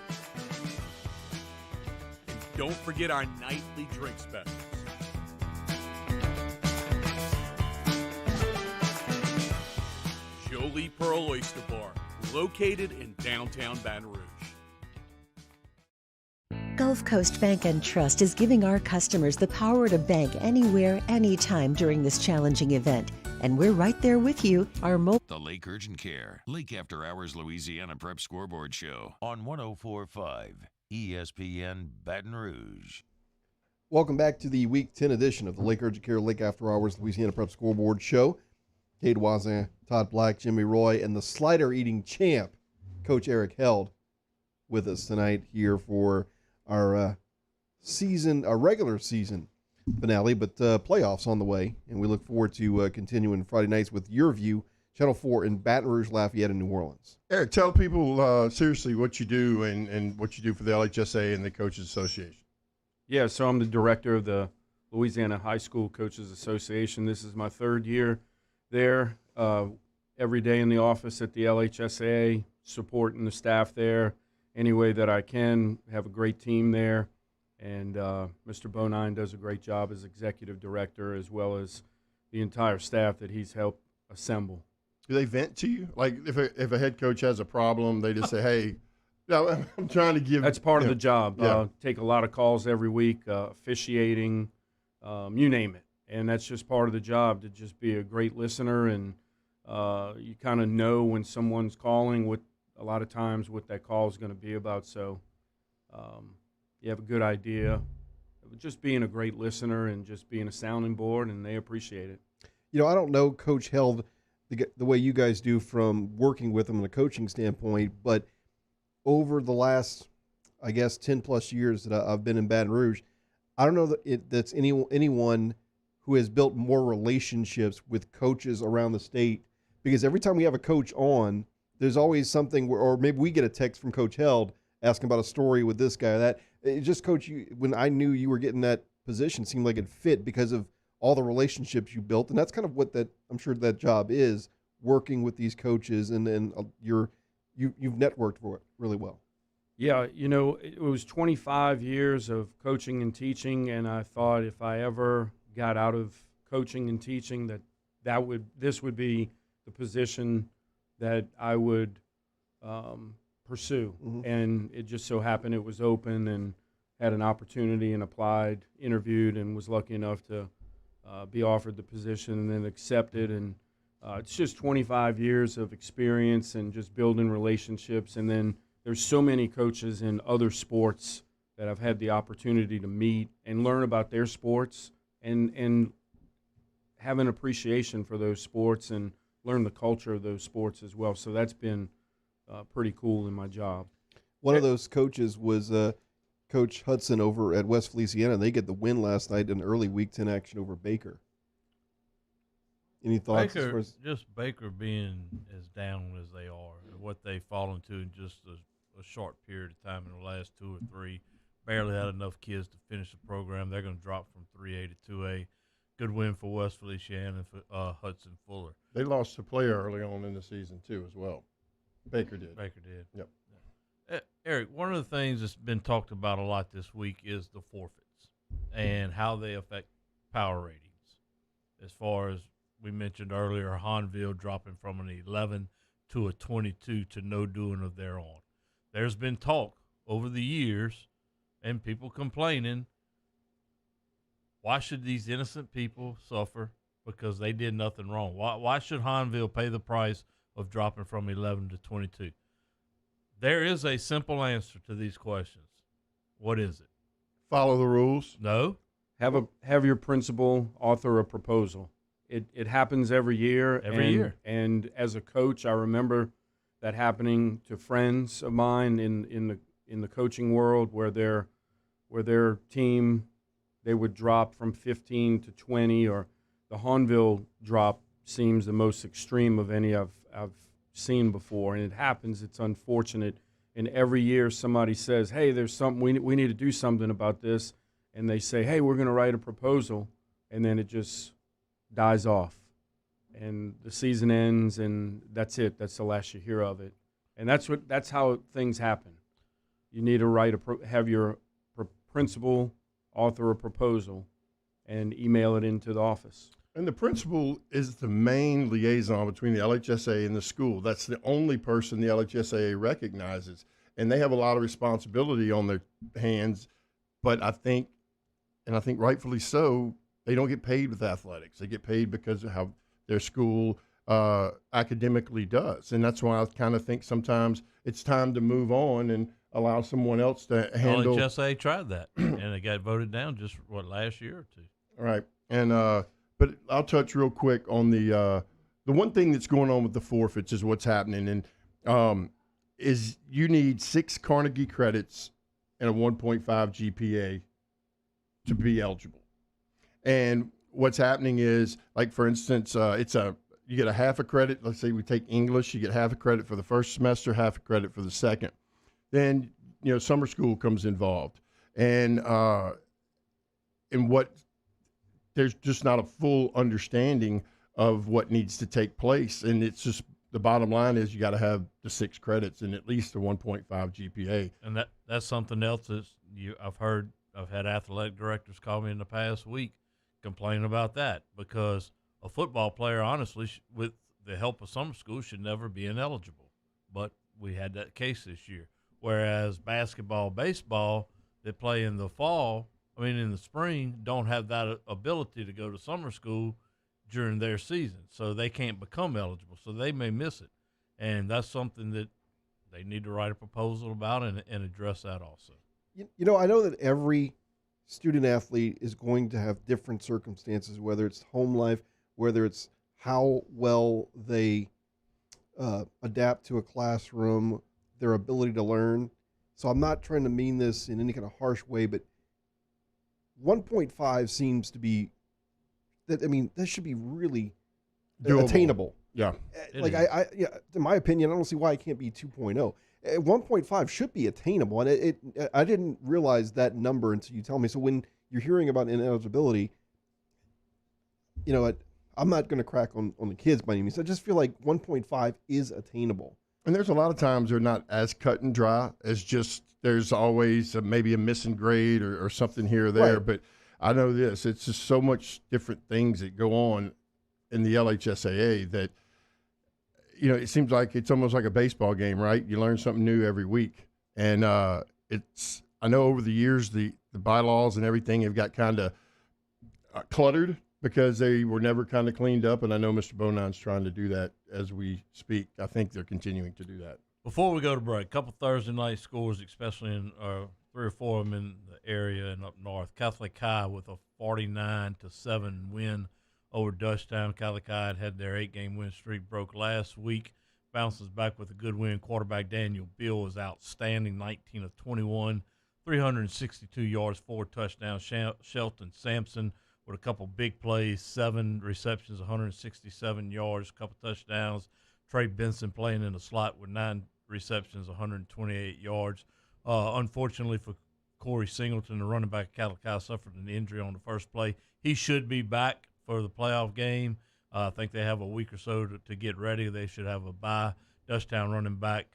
And don't forget our nightly drink specials. Jolie Pearl Oyster Bar, located in downtown Baton Rouge. Gulf Coast Bank and Trust is giving our customers the power to bank anywhere, anytime during this challenging event. And we're right there with you. The Lake Urgent Care Lake After Hours Louisiana Prep Scoreboard Show on 104.5 ESPN Baton Rouge. Welcome back to the Week 10 edition of the Lake Urgent Care Lake After Hours Louisiana Prep Scoreboard Show. Cade Wazan, Todd Black, Jimmy Roy, and the slider-eating champ, Coach Eric Held, with us tonight here for our regular season finale, but playoffs on the way, and we look forward to continuing Friday nights with Your View, Channel 4 in Baton Rouge, Lafayette, and New Orleans. Eric, tell people seriously what you do and what you do for the LHSA and the Coaches Association. Yeah, so I'm the director of the Louisiana High School Coaches Association. This is my third year there, every day in the office at the LHSA, supporting the staff there any way that I can, have a great team there, And Mr. Bonine does a great job as executive director, as well as the entire staff that he's helped assemble. Do they vent to you? Like if a head coach has a problem, they just say, "Hey, no, I'm trying to give." That's part of the job. Yeah. Take a lot of calls every week, officiating, you name it. And that's just part of the job, to just be a great listener. And you kind of know when someone's calling, a lot of times what that call is going to be about. So you have a good idea. Just being a great listener and just being a sounding board, and they appreciate it. I don't know Coach Held the way you guys do from working with him in a coaching standpoint, but over the last, I guess, 10 plus years that I've been in Baton Rouge, I don't know that's anyone who has built more relationships with coaches around the state, because every time we have a coach on, there's always something or maybe we get a text from Coach Held asking about a story with this guy or that. It just, Coach, when I knew you were getting that position, seemed like it fit because of all the relationships you built. And that's kind of what I'm sure that job is, working with these coaches, and then you've networked for it really well. Yeah, it was 25 years of coaching and teaching, and I thought if I ever got out of coaching and teaching this would be the position that I would pursue. Mm-hmm. And it just so happened it was open, and had an opportunity and applied, interviewed, and was lucky enough to be offered the position and then accepted. And it's just 25 years of experience and just building relationships. And then there's so many coaches in other sports that I've had the opportunity to meet and learn about their sports and have an appreciation for those sports and learn the culture of those sports as well. So that's been pretty cool in my job. One of those coaches was Coach Hudson over at West Louisiana. They get the win last night in early Week 10 action over Baker. Any thoughts? Baker being as down as they are, what they've fallen to in just a short period of time in the last 2 or 3, barely had enough kids to finish the program. They're going to drop from 3A to 2A. Good win for West Feliciana and for Hudson Fuller. They lost a player early on in the season too, as well. Baker did. Yep. Eric, one of the things that's been talked about a lot this week is the forfeits and how they affect power ratings. As far as we mentioned earlier, Hahnville dropping from an 11 to a 22 to no doing of their own. There's been talk over the years and people complaining, why should these innocent people suffer because they did nothing wrong? Why should Hahnville pay the price of dropping from 11 to 22? There is a simple answer to these questions. What is it? Follow the rules. No. Have your principal author a proposal. It happens every year. And as a coach, I remember that happening to friends of mine in the coaching world, where their team, they would drop from 15 to 20, or the Hahnville drop seems the most extreme of any I've seen before. And it happens. It's unfortunate. And every year somebody says, hey, there's something, we need to do something about this. And they say, hey, we're going to write a proposal. And then it just dies off. And the season ends, and that's it. That's the last you hear of it. And that's how things happen. You need to have your principal author a proposal and email it into the office. And the principal is the main liaison between the LHSA and the school. That's the only person the LHSAA recognizes. And they have a lot of responsibility on their hands. But I think rightfully so, they don't get paid with athletics. They get paid because of how their school academically does. And that's why I kind of think sometimes it's time to move on and allow someone else to handle. LHSA tried that, and it got voted down just, last year or two. All right. And but I'll touch real quick on the one thing that's going on with the forfeits is what's happening. And is you need 6 Carnegie credits and a 1.5 GPA to be eligible. And what's happening is, like, for instance, you get a half a credit. Let's say we take English, you get half a credit for the first semester, half a credit for the second. Then, summer school comes involved. And there's just not a full understanding of what needs to take place. And it's just, the bottom line is you got to have the 6 credits and at least a 1.5 GPA. And that's something else I've heard I've had athletic directors call me in the past week complaining about that, because a football player, honestly, with the help of summer school, should never be ineligible. But we had that case this year. Whereas basketball, baseball that play in the in the spring, don't have that ability to go to summer school during their season. So they can't become eligible. So they may miss it. And that's something that they need to write a proposal about and address that also. You know, I know that every student athlete is going to have different circumstances, whether it's home life, whether it's how well they adapt to a classroom, their ability to learn. So I'm not trying to mean this in any kind of harsh way, but 1.5 seems to be that. I mean, that should be really Doable. attainable. Yeah. Like in my opinion, I don't see why it can't be 2.0. 1.5 should be attainable, and I didn't realize that number until you tell me. So when you're hearing about ineligibility, you know, I'm not going to crack on the kids by any means. I just feel like 1.5 is attainable. And there's a lot of times they're not as cut and dry as just there's always maybe a missing grade or something here or there. Right. But I know this, it's just so much different things that go on in the LHSAA that, you know, it seems like it's almost like a baseball game, right? You learn something new every week. And I know over the years, the bylaws and everything have got kind of cluttered because they were never kind of cleaned up. And I know Mr. Bonin's trying to do that as we speak. I think they're continuing to do that. Before we go to break, a couple Thursday night scores, especially in 3 or 4 of them in the area and up north. Catholic High with a 49-7 win over Dutchtown. Catholic High had their 8-game win streak broke last week. Bounces back with a good win. Quarterback Daniel Bill was outstanding, 19 of 21, 362 yards, 4 touchdowns. Shelton Sampson with a couple big plays, 7 receptions, 167 yards, a couple touchdowns. Trey Benson playing in the slot with 9 receptions, 128 yards. Unfortunately for Corey Singleton, the running back of Catholic High, suffered an injury on the first play. He should be back for the playoff game. I think they have a week or so to get ready. They should have a bye. Dutchtown running back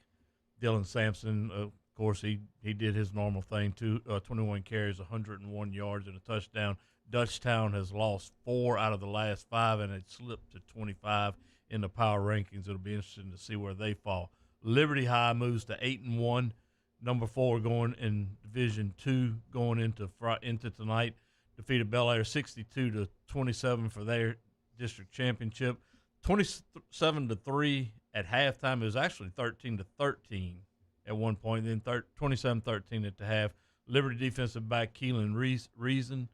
Dylan Sampson, of course, he did his normal thing, 21 carries, 101 yards, and a touchdown. Dutchtown has lost 4 out of the last 5, and it slipped to 25 in the power rankings. It'll be interesting to see where they fall. Liberty High moves to 8-1, number 4 going in Division 2 going into tonight. Defeated Bel Air 62-27 for their district championship. 27-3 at halftime. It was actually 13-13 at one point. Then 27-13 at the half. Liberty defensive back Keelan Reason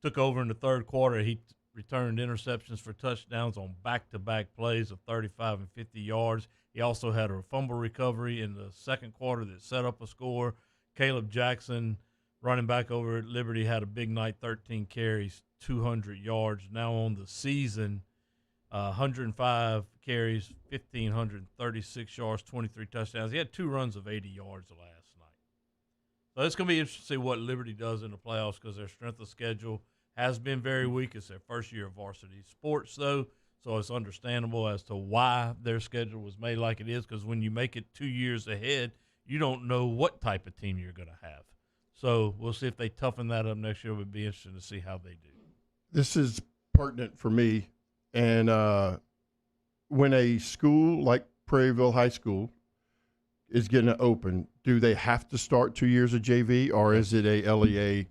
took over in the third quarter. He returned interceptions for touchdowns on back-to-back plays of 35 and 50 yards. He also had a fumble recovery in the second quarter that set up a score. Caleb Jackson, running back over at Liberty, had a big night, 13 carries, 200 yards. Now on the season, 105 carries, 1,536 yards, 23 touchdowns. He had 2 runs of 80 yards last night. So it's going to be interesting to see what Liberty does in the playoffs because their strength of schedule has been very weak. It's their first year of varsity sports, though, so it's understandable as to why their schedule was made like it is, because when you make it 2 years ahead, you don't know what type of team you're going to have. So we'll see if they toughen that up next year. It would be interesting to see how they do. This is pertinent for me. And when a school like Prairieville High School is going to open, do they have to start 2 years of JV, or is it a LEA?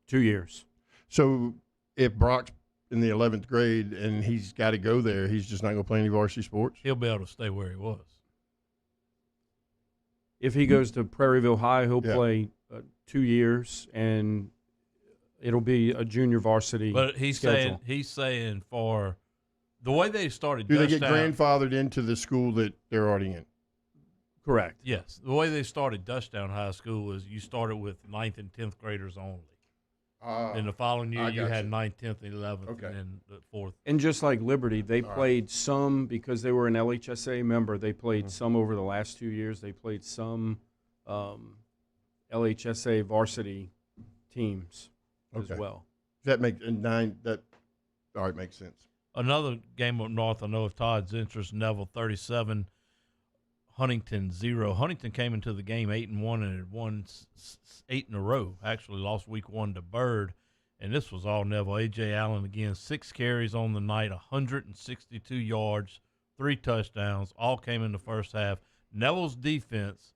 2 years. So if Brock's in the 11th grade and he's got to go there, he's just not going to play any varsity sports? He'll be able to stay where he was. If he goes to Prairieville High, he'll play 2 years, and it'll be a junior varsity. But he's saying for the way they started. Do they get grandfathered into the school that they're already in? Correct. Yes. The way they started Dutchtown High School was you started with 9th and 10th graders only. In the following year, you had 9th, 10th, and 11th, and then the 4th. And just like Liberty, they played some, because they were an LHSA member, they played some over the last 2 years. They played some LHSA varsity teams as well. That makes makes sense. Another game up north, I know of Todd's interest, Neville 37, Huntington 0. Huntington came into the game 8-1 and had won 8 in a row. Actually lost week 1 to Bird, and this was all Neville. A.J. Allen again, 6 carries on the night, 162 yards, 3 touchdowns, all came in the first half. Neville's defense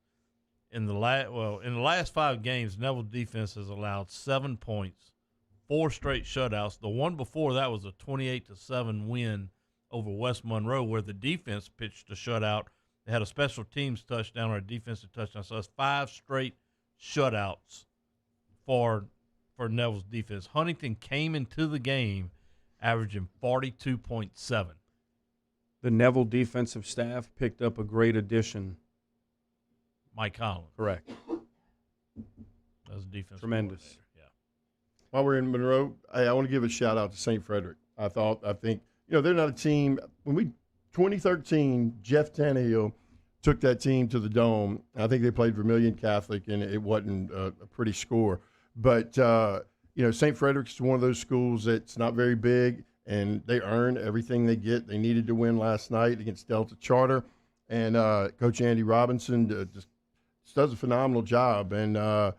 in the last 5 games, Neville's defense has allowed 7 points, 4 straight shutouts. The one before that was a 28-7 win over West Monroe, where the defense pitched a shutout. They had a special teams touchdown or a defensive touchdown. So it's 5 straight shutouts for Neville's defense. Huntington came into the game averaging 42.7. The Neville defensive staff picked up a great addition. Mike Collins. Correct. That was defense. Tremendous. Yeah. While we're in Monroe, I want to give a shout out to St. Frederick. I think, they're not a team. When 2013, Jeff Tannehill took that team to the Dome. I think they played Vermilion Catholic, and it wasn't a pretty score. But, St. Frederick's one of those schools that's not very big, and they earn everything they get. They needed to win last night against Delta Charter, and Coach Andy Robinson just does a phenomenal job. And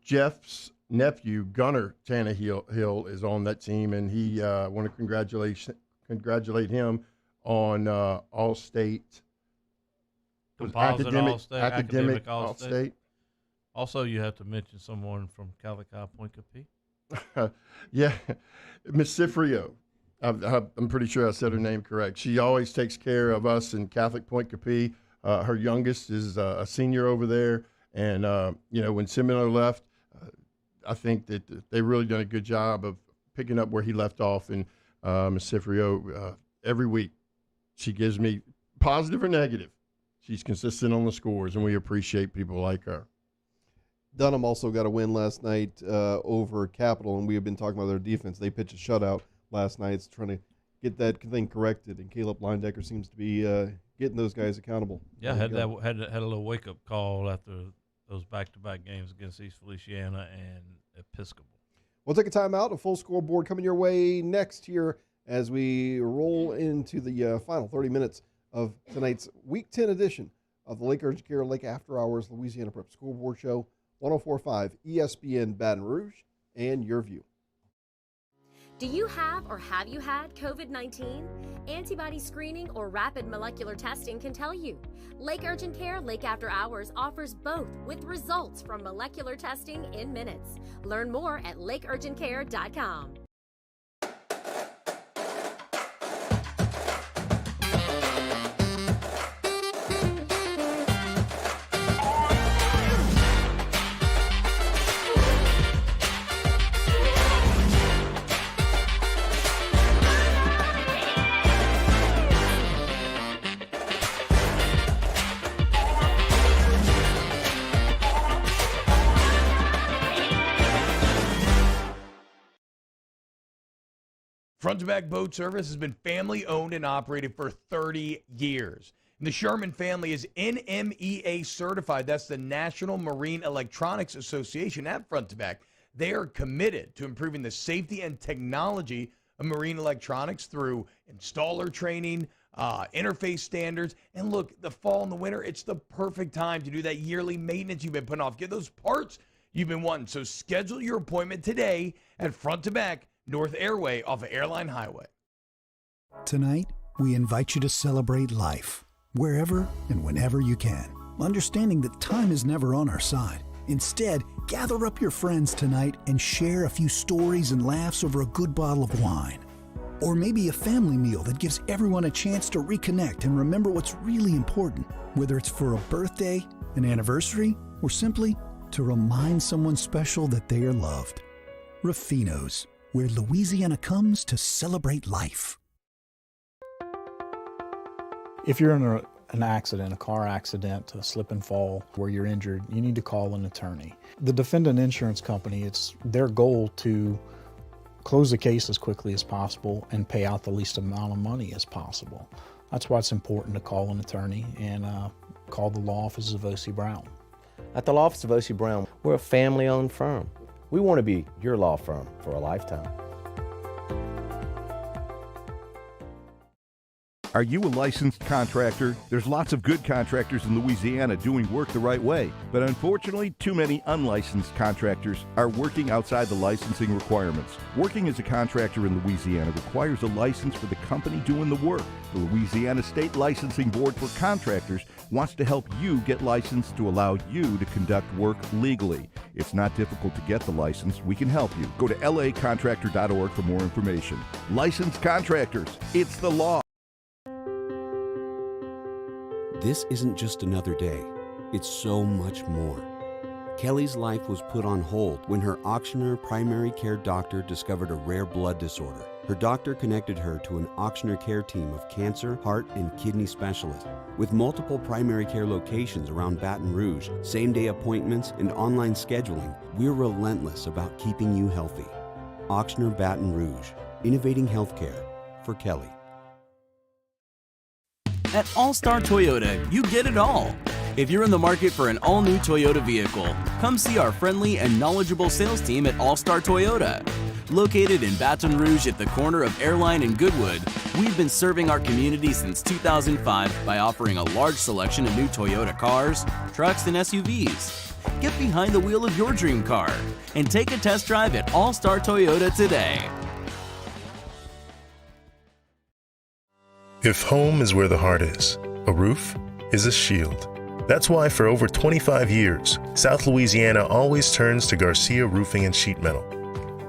Jeff's nephew, Gunnar Tannehill, is on that team, and he want to congratulate him on All-State. Academic All-State. Also, you have to mention someone from Calico Point Capee. Yeah, Miss Cifrio. I'm pretty sure I said her name correct. She always takes care of us in Catholic Point Capee. Her youngest is a senior over there, and when Semino left, I think that they've really done a good job of picking up where he left off. And Miss Cifrio, every week, she gives me positive or negative. She's consistent on the scores, and we appreciate people like her. Dunham also got a win last night over Capital, and we have been talking about their defense. They pitched a shutout last night. It's trying to get that thing corrected, and Caleb Leindecker seems to be getting those guys accountable. Yeah, had a little wake-up call after those back-to-back games against East Feliciana and Episcopal. We'll take a timeout. A full scoreboard coming your way next here as we roll into the final 30 minutes of tonight's Week 10 edition of the Lake Urgent Care Lake After Hours Louisiana Prep Scoreboard Show, 104.5 ESPN Baton Rouge, and your view. Do you have or have you had COVID-19? Antibody screening or rapid molecular testing can tell you. Lake Urgent Care Lake After Hours offers both with results from molecular testing in minutes. Learn more at lakeurgentcare.com. Front to Back Boat Service has been family owned and operated for 30 years. And the Sherman family is NMEA certified. That's the National Marine Electronics Association at Front to Back. They are committed to improving the safety and technology of marine electronics through installer training, interface standards. And look, the fall and the winter, it's the perfect time to do that yearly maintenance you've been putting off. Get those parts you've been wanting. So schedule your appointment today at Front to Back North Airway off of Airline Highway. Tonight, we invite you to celebrate life, wherever and whenever you can, understanding that time is never on our side. Instead, gather up your friends tonight and share a few stories and laughs over a good bottle of wine. Or maybe a family meal that gives everyone a chance to reconnect and remember what's really important, whether it's for a birthday, an anniversary, or simply to remind someone special that they are loved. Ruffino's, where Louisiana comes to celebrate life. If you're in an accident, a car accident, a slip and fall where you're injured, you need to call an attorney. The defendant insurance company, it's their goal to close the case as quickly as possible and pay out the least amount of money as possible. That's why it's important to call an attorney and call the law offices of O.C. Brown. At the law office of O.C. Brown, we're a family-owned firm. We want to be your law firm for a lifetime. Are you a licensed contractor? There's lots of good contractors in Louisiana doing work the right way, but unfortunately, too many unlicensed contractors are working outside the licensing requirements. Working as a contractor in Louisiana requires a license for the company doing the work. The Louisiana State Licensing Board for Contractors wants to help you get licensed to allow you to conduct work legally. It's not difficult to get the license. We can help you. Go to lacontractor.org for more information. Licensed contractors, it's the law. This isn't just another day. It's so much more. Kelly's life was put on hold when her auctioneer primary care doctor discovered a rare blood disorder. Her doctor connected her to an auctioneer care team of cancer, heart, and kidney specialists. With multiple primary care locations around Baton Rouge, same-day appointments, and online scheduling, we're relentless about keeping you healthy. Auctioneer Baton Rouge, innovating healthcare for Kelly. At All-Star Toyota, you get it all. If you're in the market for an all-new Toyota vehicle, come see our friendly and knowledgeable sales team at All-Star Toyota. Located in Baton Rouge at the corner of Airline and Goodwood, we've been serving our community since 2005 by offering a large selection of new Toyota cars, trucks, and SUVs. Get behind the wheel of your dream car and take a test drive at All-Star Toyota today. If home is where the heart is, a roof is a shield. That's why for over 25 years, South Louisiana always turns to Garcia Roofing and Sheet Metal.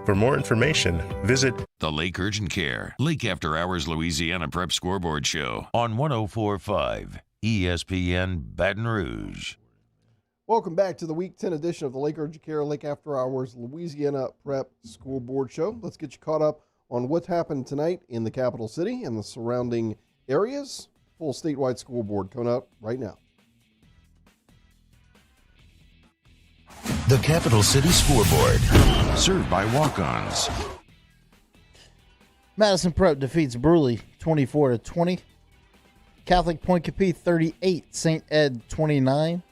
For more information, visit the Lake Urgent Care Lake After Hours Louisiana Prep Scoreboard Show on 104.5 ESPN Baton Rouge. Welcome back to the Week 10 edition of the Lake Urgent Care Lake After Hours Louisiana Prep Scoreboard Show. Let's get you caught up on what happened tonight in the capital city and the surrounding areas. Full statewide scoreboard coming up right now. The Capital City Scoreboard, served by walk-ons. Madison Prep defeats Bruley 24-20. Catholic Point Capee 38, St. Ed 29.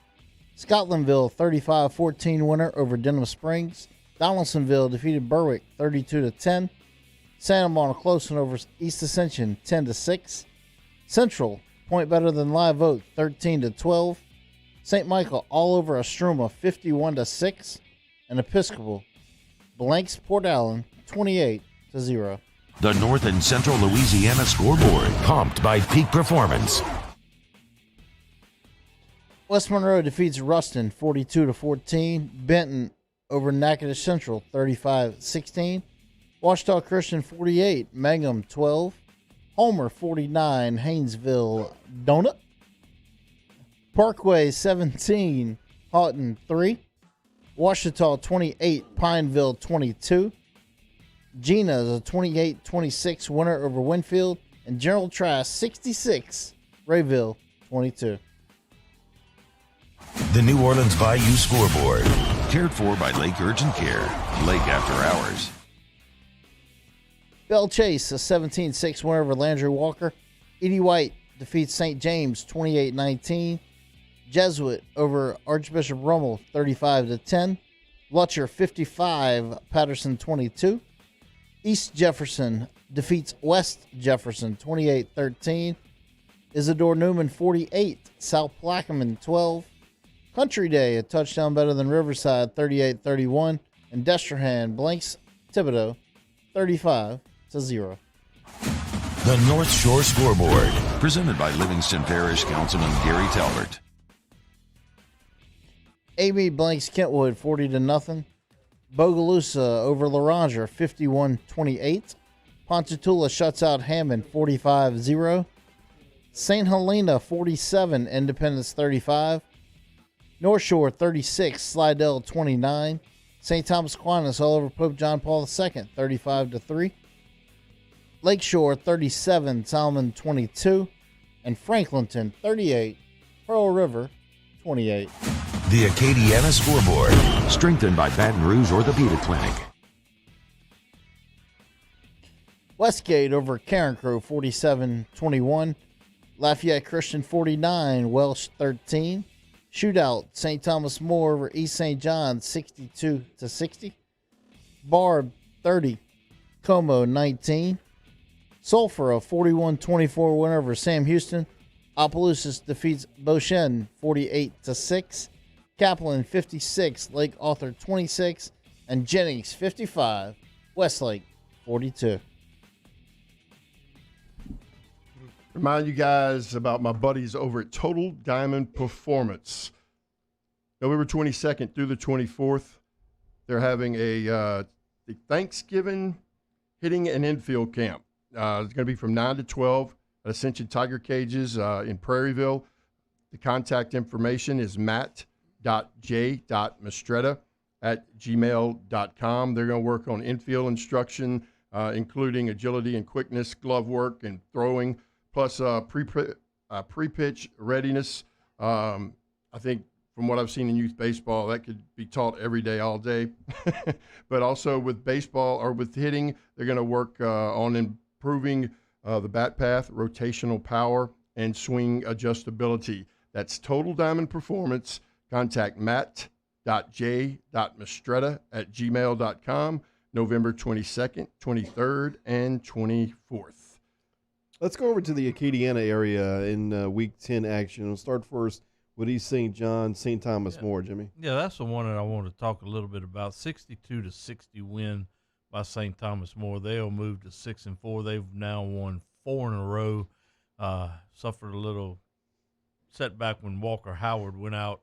Scotlandville 35-14 winner over Denham Springs. Donaldsonville defeated Berwick 32-10. Santa Monica close one over East Ascension 10-6. Central point better than Live Oak 13-12. St. Michael all over Estruma 51-6. And Episcopal blanks Port Allen 28-0. The North and Central Louisiana Scoreboard, pumped by Peak Performance. West Monroe defeats Ruston 42-14. Benton over Natchitoches Central 35-16. Washita Christian 48, Mangum 12. Homer 49, Haynesville Donut. Parkway 17, Houghton 3. Washita 28, Pineville 22. Gina is a 28-26 winner over Winfield. And General Trass 66, Rayville 22. The New Orleans Bayou Scoreboard, cared for by Lake Urgent Care, Lake After Hours. Belle Chase, a 17-6 winner over Landry Walker. Edie White defeats St. James 28-19. Jesuit over Archbishop Rummel 35-10. Lutcher 55, Patterson 22. East Jefferson defeats West Jefferson 28-13. Isidore Newman 48, South Plaquemine 12. Country Day, a touchdown better than Riverside 38-31. And Destrehan blanks Thibodaux 35-0. The North Shore Scoreboard, presented by Livingston Parish Councilman Gary Talbert. Amy blanks Kentwood 40-0. Bogalusa over La Ranger 51-28. Ponchatoula shuts out Hammond 45-0. St. Helena 47, Independence 35. North Shore 36, Slidell 29. St. Thomas Aquinas all over Pope John Paul II 35-3. Lakeshore 37, Solomon 22. And Franklinton 38, Pearl River 28. The Acadiana Scoreboard, strengthened by Baton Rouge Orthopedic Clinic. Westgate over Carencro 47-21. Lafayette Christian 49, Welsh 13. Shootout St. Thomas More over East St. John 62-60. Barb 30, Como 19. Sulphur, a 41-24 win over Sam Houston. Opelousas defeats Beauchene 48-6. Kaplan 56, Lake Arthur 26, and Jennings 55, Westlake 42. Remind you guys about my buddies over at Total Diamond Performance. November 22nd through the 24th, they're having the Thanksgiving hitting and infield camp. It's going to be from 9 to 12 at Ascension Tiger Cages in Prairieville. The contact information is matt.j.mastretta@gmail.com. They're going to work on infield instruction, including agility and quickness, glove work, and throwing, plus pre-pitch readiness. I think from what I've seen in youth baseball, that could be taught every day, all day. But also with baseball or with hitting, they're going to work on improving the bat path, rotational power, and swing adjustability. That's Total Diamond Performance. Contact matt.j.mastretta@gmail.com, November 22nd, 23rd, and 24th. Let's go over to the Acadiana area in Week 10 action. We'll start first with East St. John, St. Thomas More, Jimmy. Yeah, that's the one that I want to talk a little bit about. 62-60 win by St. Thomas More. They'll move to 6-4. They've now won 4 in a row. Suffered a little setback when Walker Howard went out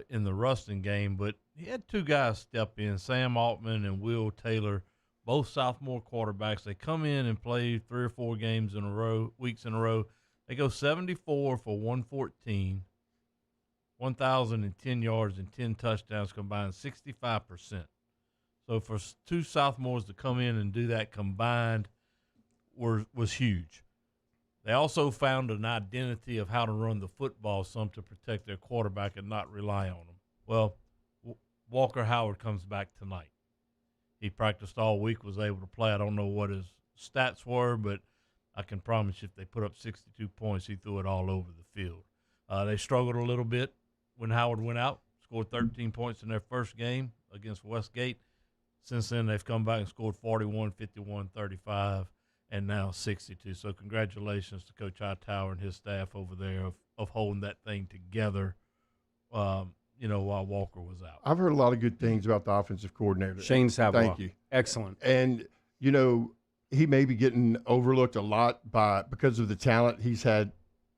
in the Ruston game, but he had 2 guys step in, Sam Altman and Will Taylor, both sophomore quarterbacks. They come in and play 3 or 4 games in a row, weeks in a row. They go 74 for 114. 1,010 yards and 10 touchdowns combined, 65%. So for 2 sophomores to come in and do that combined was huge. They also found an identity of how to run the football some to protect their quarterback and not rely on them. Well, Walker Howard comes back tonight. He practiced all week, was able to play. I don't know what his stats were, but I can promise you if they put up 62 points, he threw it all over the field. They struggled a little bit when Howard went out, scored 13 points in their first game against Westgate. Since then, they've come back and scored 41, 51, 35, and now 62. So congratulations to Coach Hightower and his staff over there of holding that thing together, while Walker was out. I've heard a lot of good things about the offensive coordinator. Shane Savoy. Thank you. Excellent. And, he may be getting overlooked a lot because of the talent he's had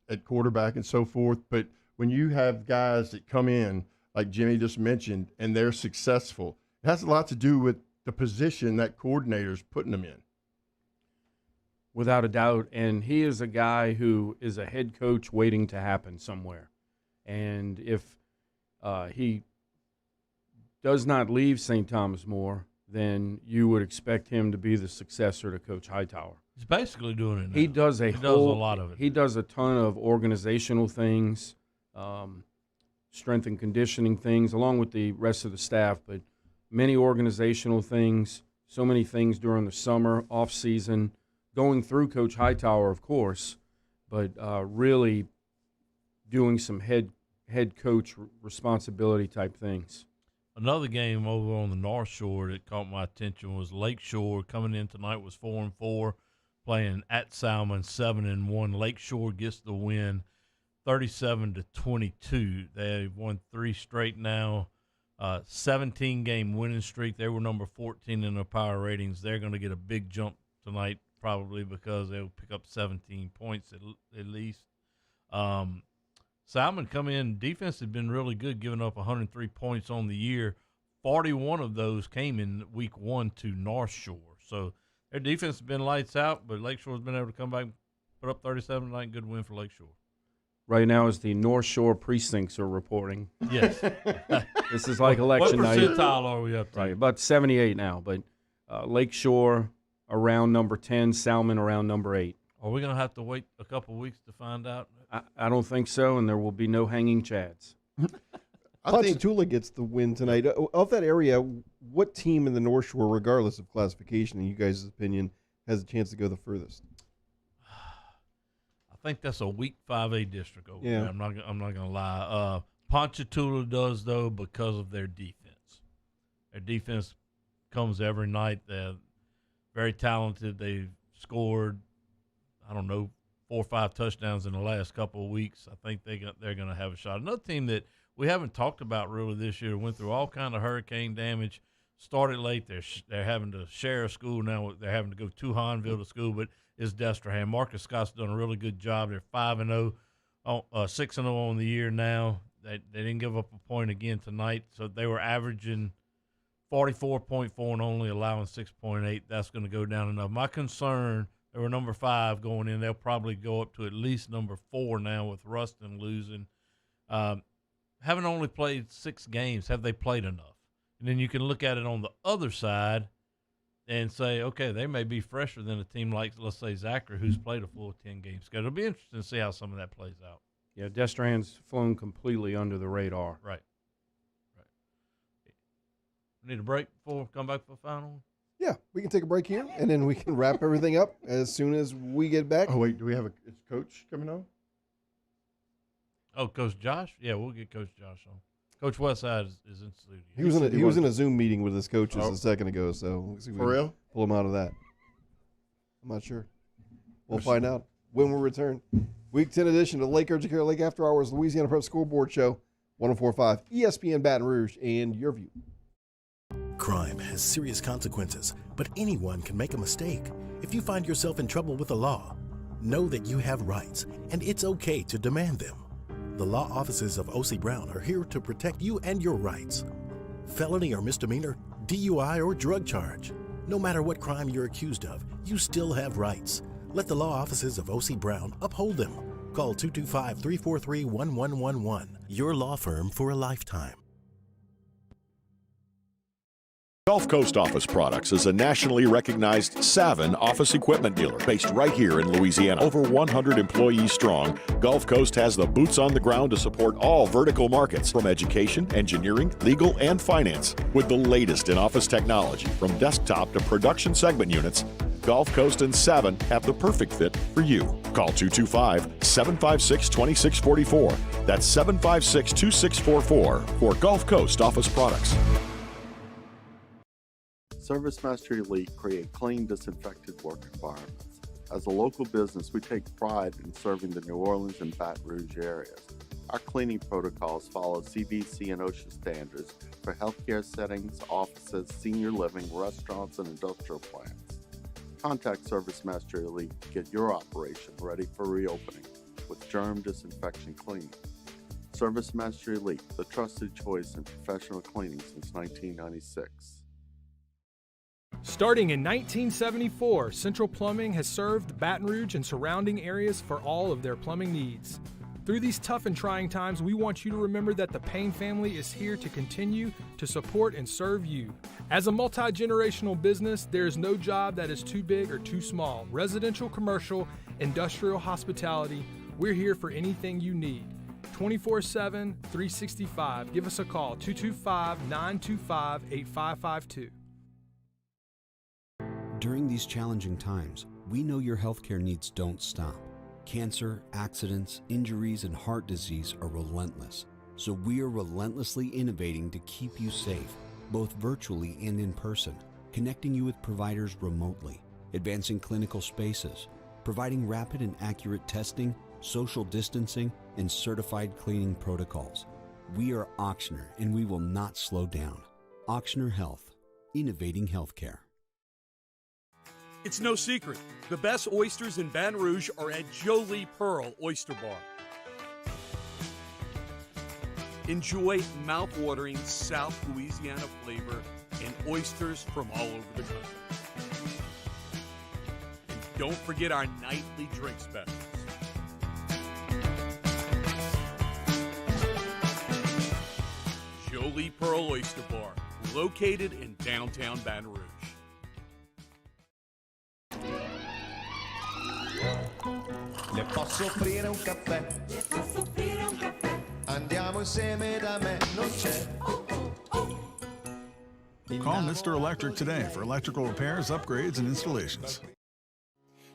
at quarterback and so forth, but when you have guys that come in, like Jimmy just mentioned, and they're successful, it has a lot to do with the position that coordinator's putting them in. Without a doubt. And he is a guy who is a head coach waiting to happen somewhere. And if he does not leave St. Thomas More, then you would expect him to be the successor to Coach Hightower. He's basically doing it now. He does a lot of it. He does a ton of organizational things, strength and conditioning things, along with the rest of the staff, but many organizational things, so many things during the summer, off season, going through Coach Hightower, of course, but really doing some head coach responsibility type things. Another game over on the North Shore that caught my attention was Lakeshore. Coming in tonight was 4-4, playing at Salmon 7-1. Lakeshore gets the win, 37-22. They've won 3 straight now. 17-game winning streak. They were number 14 in the power ratings. They're going to get a big jump tonight, probably because they'll pick up 17 points at least. Salmon come in, defense had been really good, giving up 103 points on the year. 41 of those came in week 1 to North Shore. So their defense has been lights out, but Lakeshore's been able to come back and put up 37 tonight. Good win for Lakeshore. Right now, as the North Shore precincts are reporting. Yes. This is like election night. What percentile are we up to? Right, about 78 now, but Lakeshore around number 10, Salmon around number 8. Are we going to have to wait a couple weeks to find out? I don't think so, and there will be no hanging chads. Ponchatoula gets the win tonight. Of that area, what team in the North Shore, regardless of classification, in you guys' opinion, has a chance to go the furthest? I think that's a weak 5A district over Yeah. there. I'm not going to lie. Ponchatoula does, though, because of their defense. Their defense comes every night. They're very talented. They've scored I don't know, 4 or 5 touchdowns in the last couple of weeks. I think they're going to have a shot. Another team that we haven't talked about really this year, went through all kind of hurricane damage, started late. They're having to share a school now. They're having to go to Hahnville to school, but it's Destrehan. Marcus Scott's done a really good job. They're 5-0, 6-0 on the year now. They didn't give up a point again tonight, so they were averaging 44.4 and only allowing 6.8. That's going to go down enough. My concern, they were number 5 going in. They'll probably go up to at least number 4 now with Ruston losing. Haven't only played 6 games. Have they played enough? And then you can look at it on the other side and say, okay, they may be fresher than a team like, let's say, Zachary, who's played a full 10-game schedule. It'll be interesting to see how some of that plays out. Yeah, Destrehan's flown completely under the radar. Right. We need a break before we come back for the final one? Yeah, we can take a break here, and then we can wrap everything up as soon as we get back. Oh, wait, do we have is Coach coming on? Oh, Coach Josh? Yeah, we'll get Coach Josh on. Coach Westside is in studio. He was in a Zoom meeting with his coaches a second ago, so we'll see if we For can real? pull him out of that. I'm not sure. We'll find out when we return. Week 10 edition of Lake Urgent Care Lake After Hours Louisiana Prep Scoreboard Show, 104.5 ESPN Baton Rouge, and your view. Crime has serious consequences, but anyone can make a mistake. If you find yourself in trouble with the law, know that you have rights, and it's okay to demand them. The law offices of O.C. Brown are here to protect you and your rights. Felony or misdemeanor, DUI or drug charge. No matter what crime you're accused of, you still have rights. Let the law offices of O.C. Brown uphold them. Call 225-343-1111. Your law firm for a lifetime. Gulf Coast Office Products is a nationally recognized Savin office equipment dealer based right here in Louisiana. Over 100 employees strong, Gulf Coast has the boots on the ground to support all vertical markets, from education, engineering, legal, and finance. With the latest in office technology, from desktop to production segment units, Gulf Coast and Savin have the perfect fit for you. Call 225-756-2644. That's 756-2644 for Gulf Coast Office Products. Service Mastery Elite create clean, disinfected work environments. As a local business, we take pride in serving the New Orleans and Baton Rouge areas. Our cleaning protocols follow CDC and OSHA standards for healthcare settings, offices, senior living, restaurants, and industrial plants. Contact Service Mastery Elite to get your operation ready for reopening with germ disinfection cleaning. Service Mastery Elite, the trusted choice in professional cleaning since 1996. Starting in 1974, Central Plumbing has served Baton Rouge and surrounding areas for all of their plumbing needs. Through these tough and trying times, we want you to remember that the Payne family is here to continue to support and serve you. As a multi-generational business, there is no job that is too big or too small. Residential, commercial, industrial, hospitality, we're here for anything you need. 24/7, 365. Give us a call, 225-925-8552. During these challenging times, we know your healthcare needs don't stop. Cancer, accidents, injuries, and heart disease are relentless. So we are relentlessly innovating to keep you safe, both virtually and in person, connecting you with providers remotely, advancing clinical spaces, providing rapid and accurate testing, social distancing, and certified cleaning protocols. We are Auctioner, and we will not slow down. Auctioner Health, innovating healthcare. It's no secret, the best oysters in Baton Rouge are at Jolie Pearl Oyster Bar. Enjoy mouth-watering South Louisiana flavor and oysters from all over the country. And don't forget our nightly drink specials. Jolie Pearl Oyster Bar, located in downtown Baton Rouge. Le posso offrire un caffè? Le posso offrire un caffè? Andiamo insieme da me, non c'è. Call Mr. Electric today for electrical repairs, upgrades, and installations.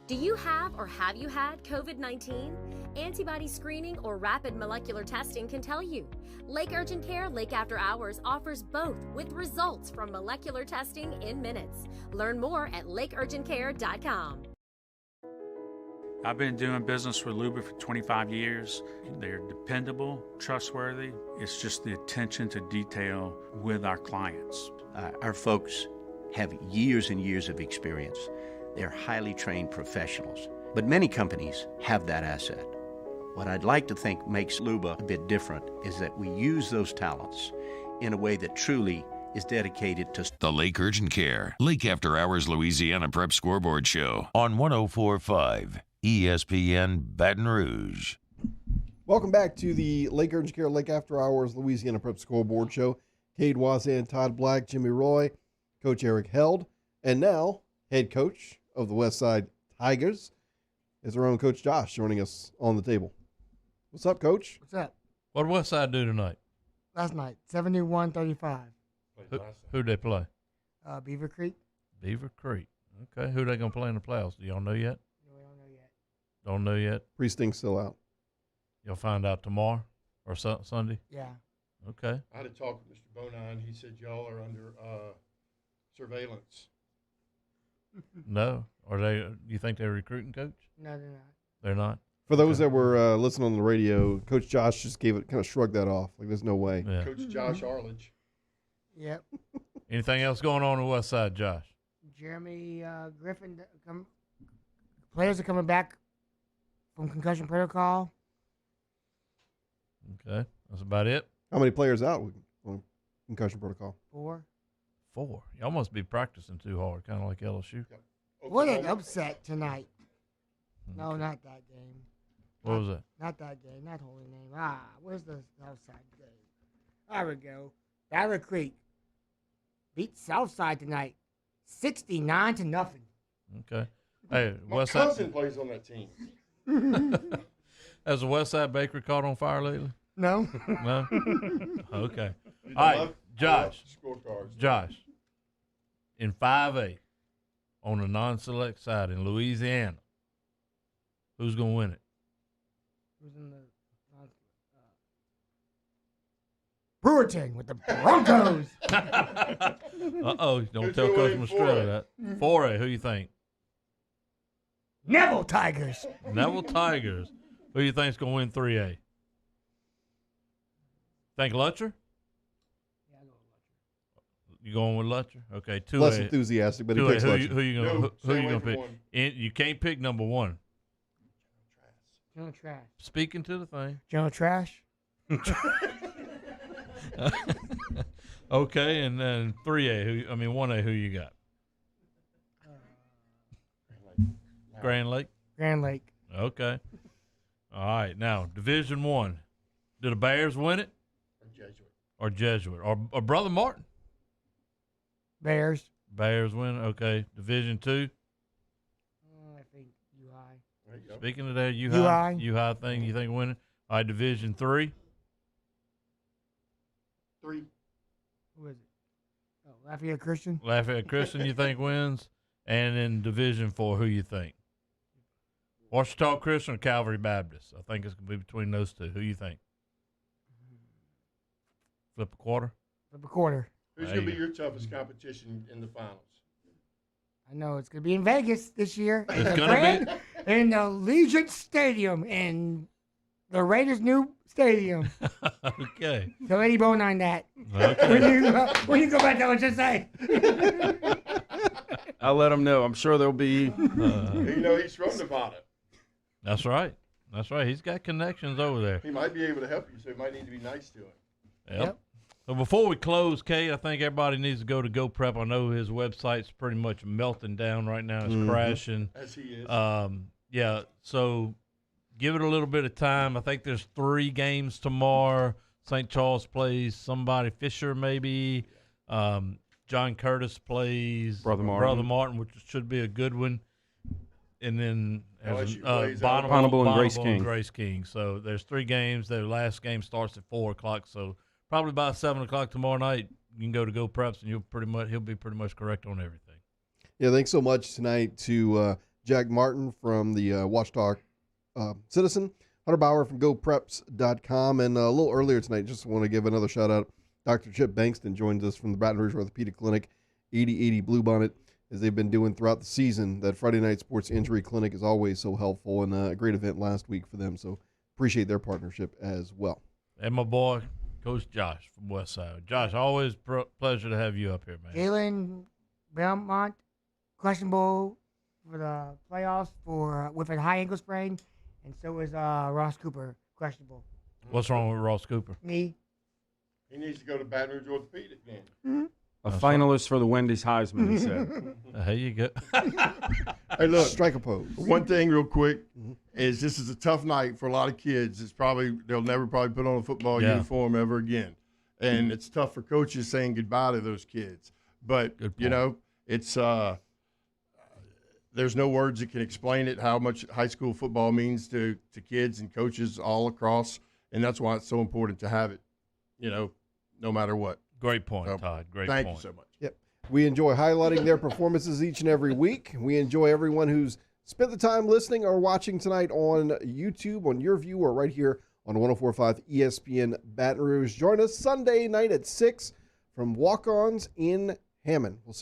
Do you have or have you had COVID-19? Antibody screening or rapid molecular testing can tell you. Lake Urgent Care Lake After Hours offers both with results from molecular testing in minutes. Learn more at lakeurgentcare.com. I've been doing business with Luba for 25 years. They're dependable, trustworthy. It's just the attention to detail with our clients. Our folks have years and years of experience. They're highly trained professionals, but many companies have that asset. What I'd like to think makes Luba a bit different is that we use those talents in a way that truly is dedicated to the Lake Urgent Care Lake After Hours Louisiana Prep Scoreboard Show on 104.5 ESPN Baton Rouge. Welcome back to the Lake Urgent Care Lake After Hours Louisiana Prep Scoreboard Show. Cade Wazan, Todd Black, Jimmy Roy, Coach Eric Held, and now head coach of the Westside Tigers is our own Coach Josh joining us on the table. What's up, Coach? What's up? What did Westside do tonight? Last night, 71-35. Who'd they play? Beaver Creek. Beaver Creek. Okay. Who they going to play in the playoffs? Do y'all know yet? No, we don't know yet. Don't know yet? Pre-stink's still out. You'll find out tomorrow or Sunday? Yeah. Okay. I had a talk with Mr. Bonine. He said y'all are under surveillance. No. Are they? You think they're recruiting, Coach? No, they're not. They're not? For those that were listening on the radio, Coach Josh just kind of shrugged that off. Like, there's no way. Yeah. Coach Josh Arledge. Yep. Anything else going on the West Side, Josh? Jeremy Griffin. Players are coming back from concussion protocol. Okay. That's about it? How many players out on concussion protocol? 4. 4. Y'all must be practicing too hard, kind of like LSU. Yep. What an upset tonight. No, not that game. What was that? Not that game. Not Holy Name. Where's the Southside game? There we go. Battle Creek beat Southside tonight, 69-0. Okay. Hey, My cousin plays on that team. Has the Westside Bakery caught on fire lately? No. No? Okay. All right, Josh. Scorecards. Josh, in 5A, on the non-select side in Louisiana, who's going to win it? Who's in the Brewerton with the Broncos. Uh-oh. Don't tell Coach Mastrella that. 4A, who you think? Neville Tigers. Neville Tigers. Who you think's going to win 3A? Think Lutcher? Yeah, I go with Lutcher. You going with Lutcher? Okay, 2A. Less enthusiastic, but he picks Lutcher. Who you going to pick? You can't pick number 1. General Trash. Speaking to the thing. General Trash. Okay, and then 3A, 1A, who you got? Grand Lake? Grand Lake. Okay. All right, now, Division 1. Did the Bears win it? Or Jesuit? Or Brother Martin? Bears. Bears win it? Okay. Division 2? I think UI. Speaking of that, UI thing, you think winning? All right, Division 3? 3. Who is it? Oh, Lafayette Christian. Lafayette Christian, you think wins? And in Division 4, who you think? Ouachita Christian or Calvary Baptist? I think it's going to be between those two. Who you think? Flip a quarter? Flip a quarter. Who's going to be your toughest competition in the finals? I know it's going to be in Vegas this year. It's going to be in the Allegiant Stadium in the Raiders' new stadium. Okay. So Eddie Bonine that. Okay. when you go back, what you say. I'll let them know. I'm sure there'll be. He's from Nevada. That's right. That's right. He's got connections over there. He might be able to help you, so he might need to be nice to him. Yep. So before we close, Kate, I think everybody needs to go to Go Prep. I know his website's pretty much melting down right now. It's crashing. As he is. Yeah, so give it a little bit of time. I think there's 3 games tomorrow. St. Charles plays somebody, Fisher maybe. John Curtis plays Brother Martin, which should be a good one. And then Bonneville and Grace King. So there's 3 games. Their last game starts at 4 o'clock. So probably by 7 o'clock tomorrow night, you can go to Go Preps, and he'll be pretty much correct on everything. Yeah, thanks so much tonight to Jack Martin from the Watchdog Citizen, Hunter Bauer from GoPreps.com, and a little earlier tonight, just want to give another shout out. Dr. Chip Bankston joins us from the Baton Rouge Orthopedic Clinic, 8080 Bluebonnet as they've been doing throughout the season. That Friday Night Sports Injury Clinic is always so helpful, and a great event last week for them. So appreciate their partnership as well. And my boy, Coach Josh from Westside. Josh, always pleasure to have you up here, man. Jalen Belmont, questionable for the playoffs with a high ankle sprain, and so is Ross Cooper, questionable. What's wrong with Ross Cooper? Me. He needs to go to Baton Rouge Orthopedic then. Mm-hmm. A finalist for the Wendy's Heisman, he said. There you go. Hey, look. Strike a pose. One thing real quick is this is a tough night for a lot of kids. They'll never probably put on a football uniform ever again. And it's tough for coaches saying goodbye to those kids. But, it's there's no words that can explain it, how much high school football means to kids and coaches all across. And that's why it's so important to have it, no matter what. Great point, Todd. Great point. Thank you so much. Yep. We enjoy highlighting their performances each and every week. We enjoy everyone who's spent the time listening or watching tonight on YouTube, on your view, or right here on 104.5 ESPN Baton Rouge. Join us Sunday night at 6 from Walk-Ons in Hammond. We'll see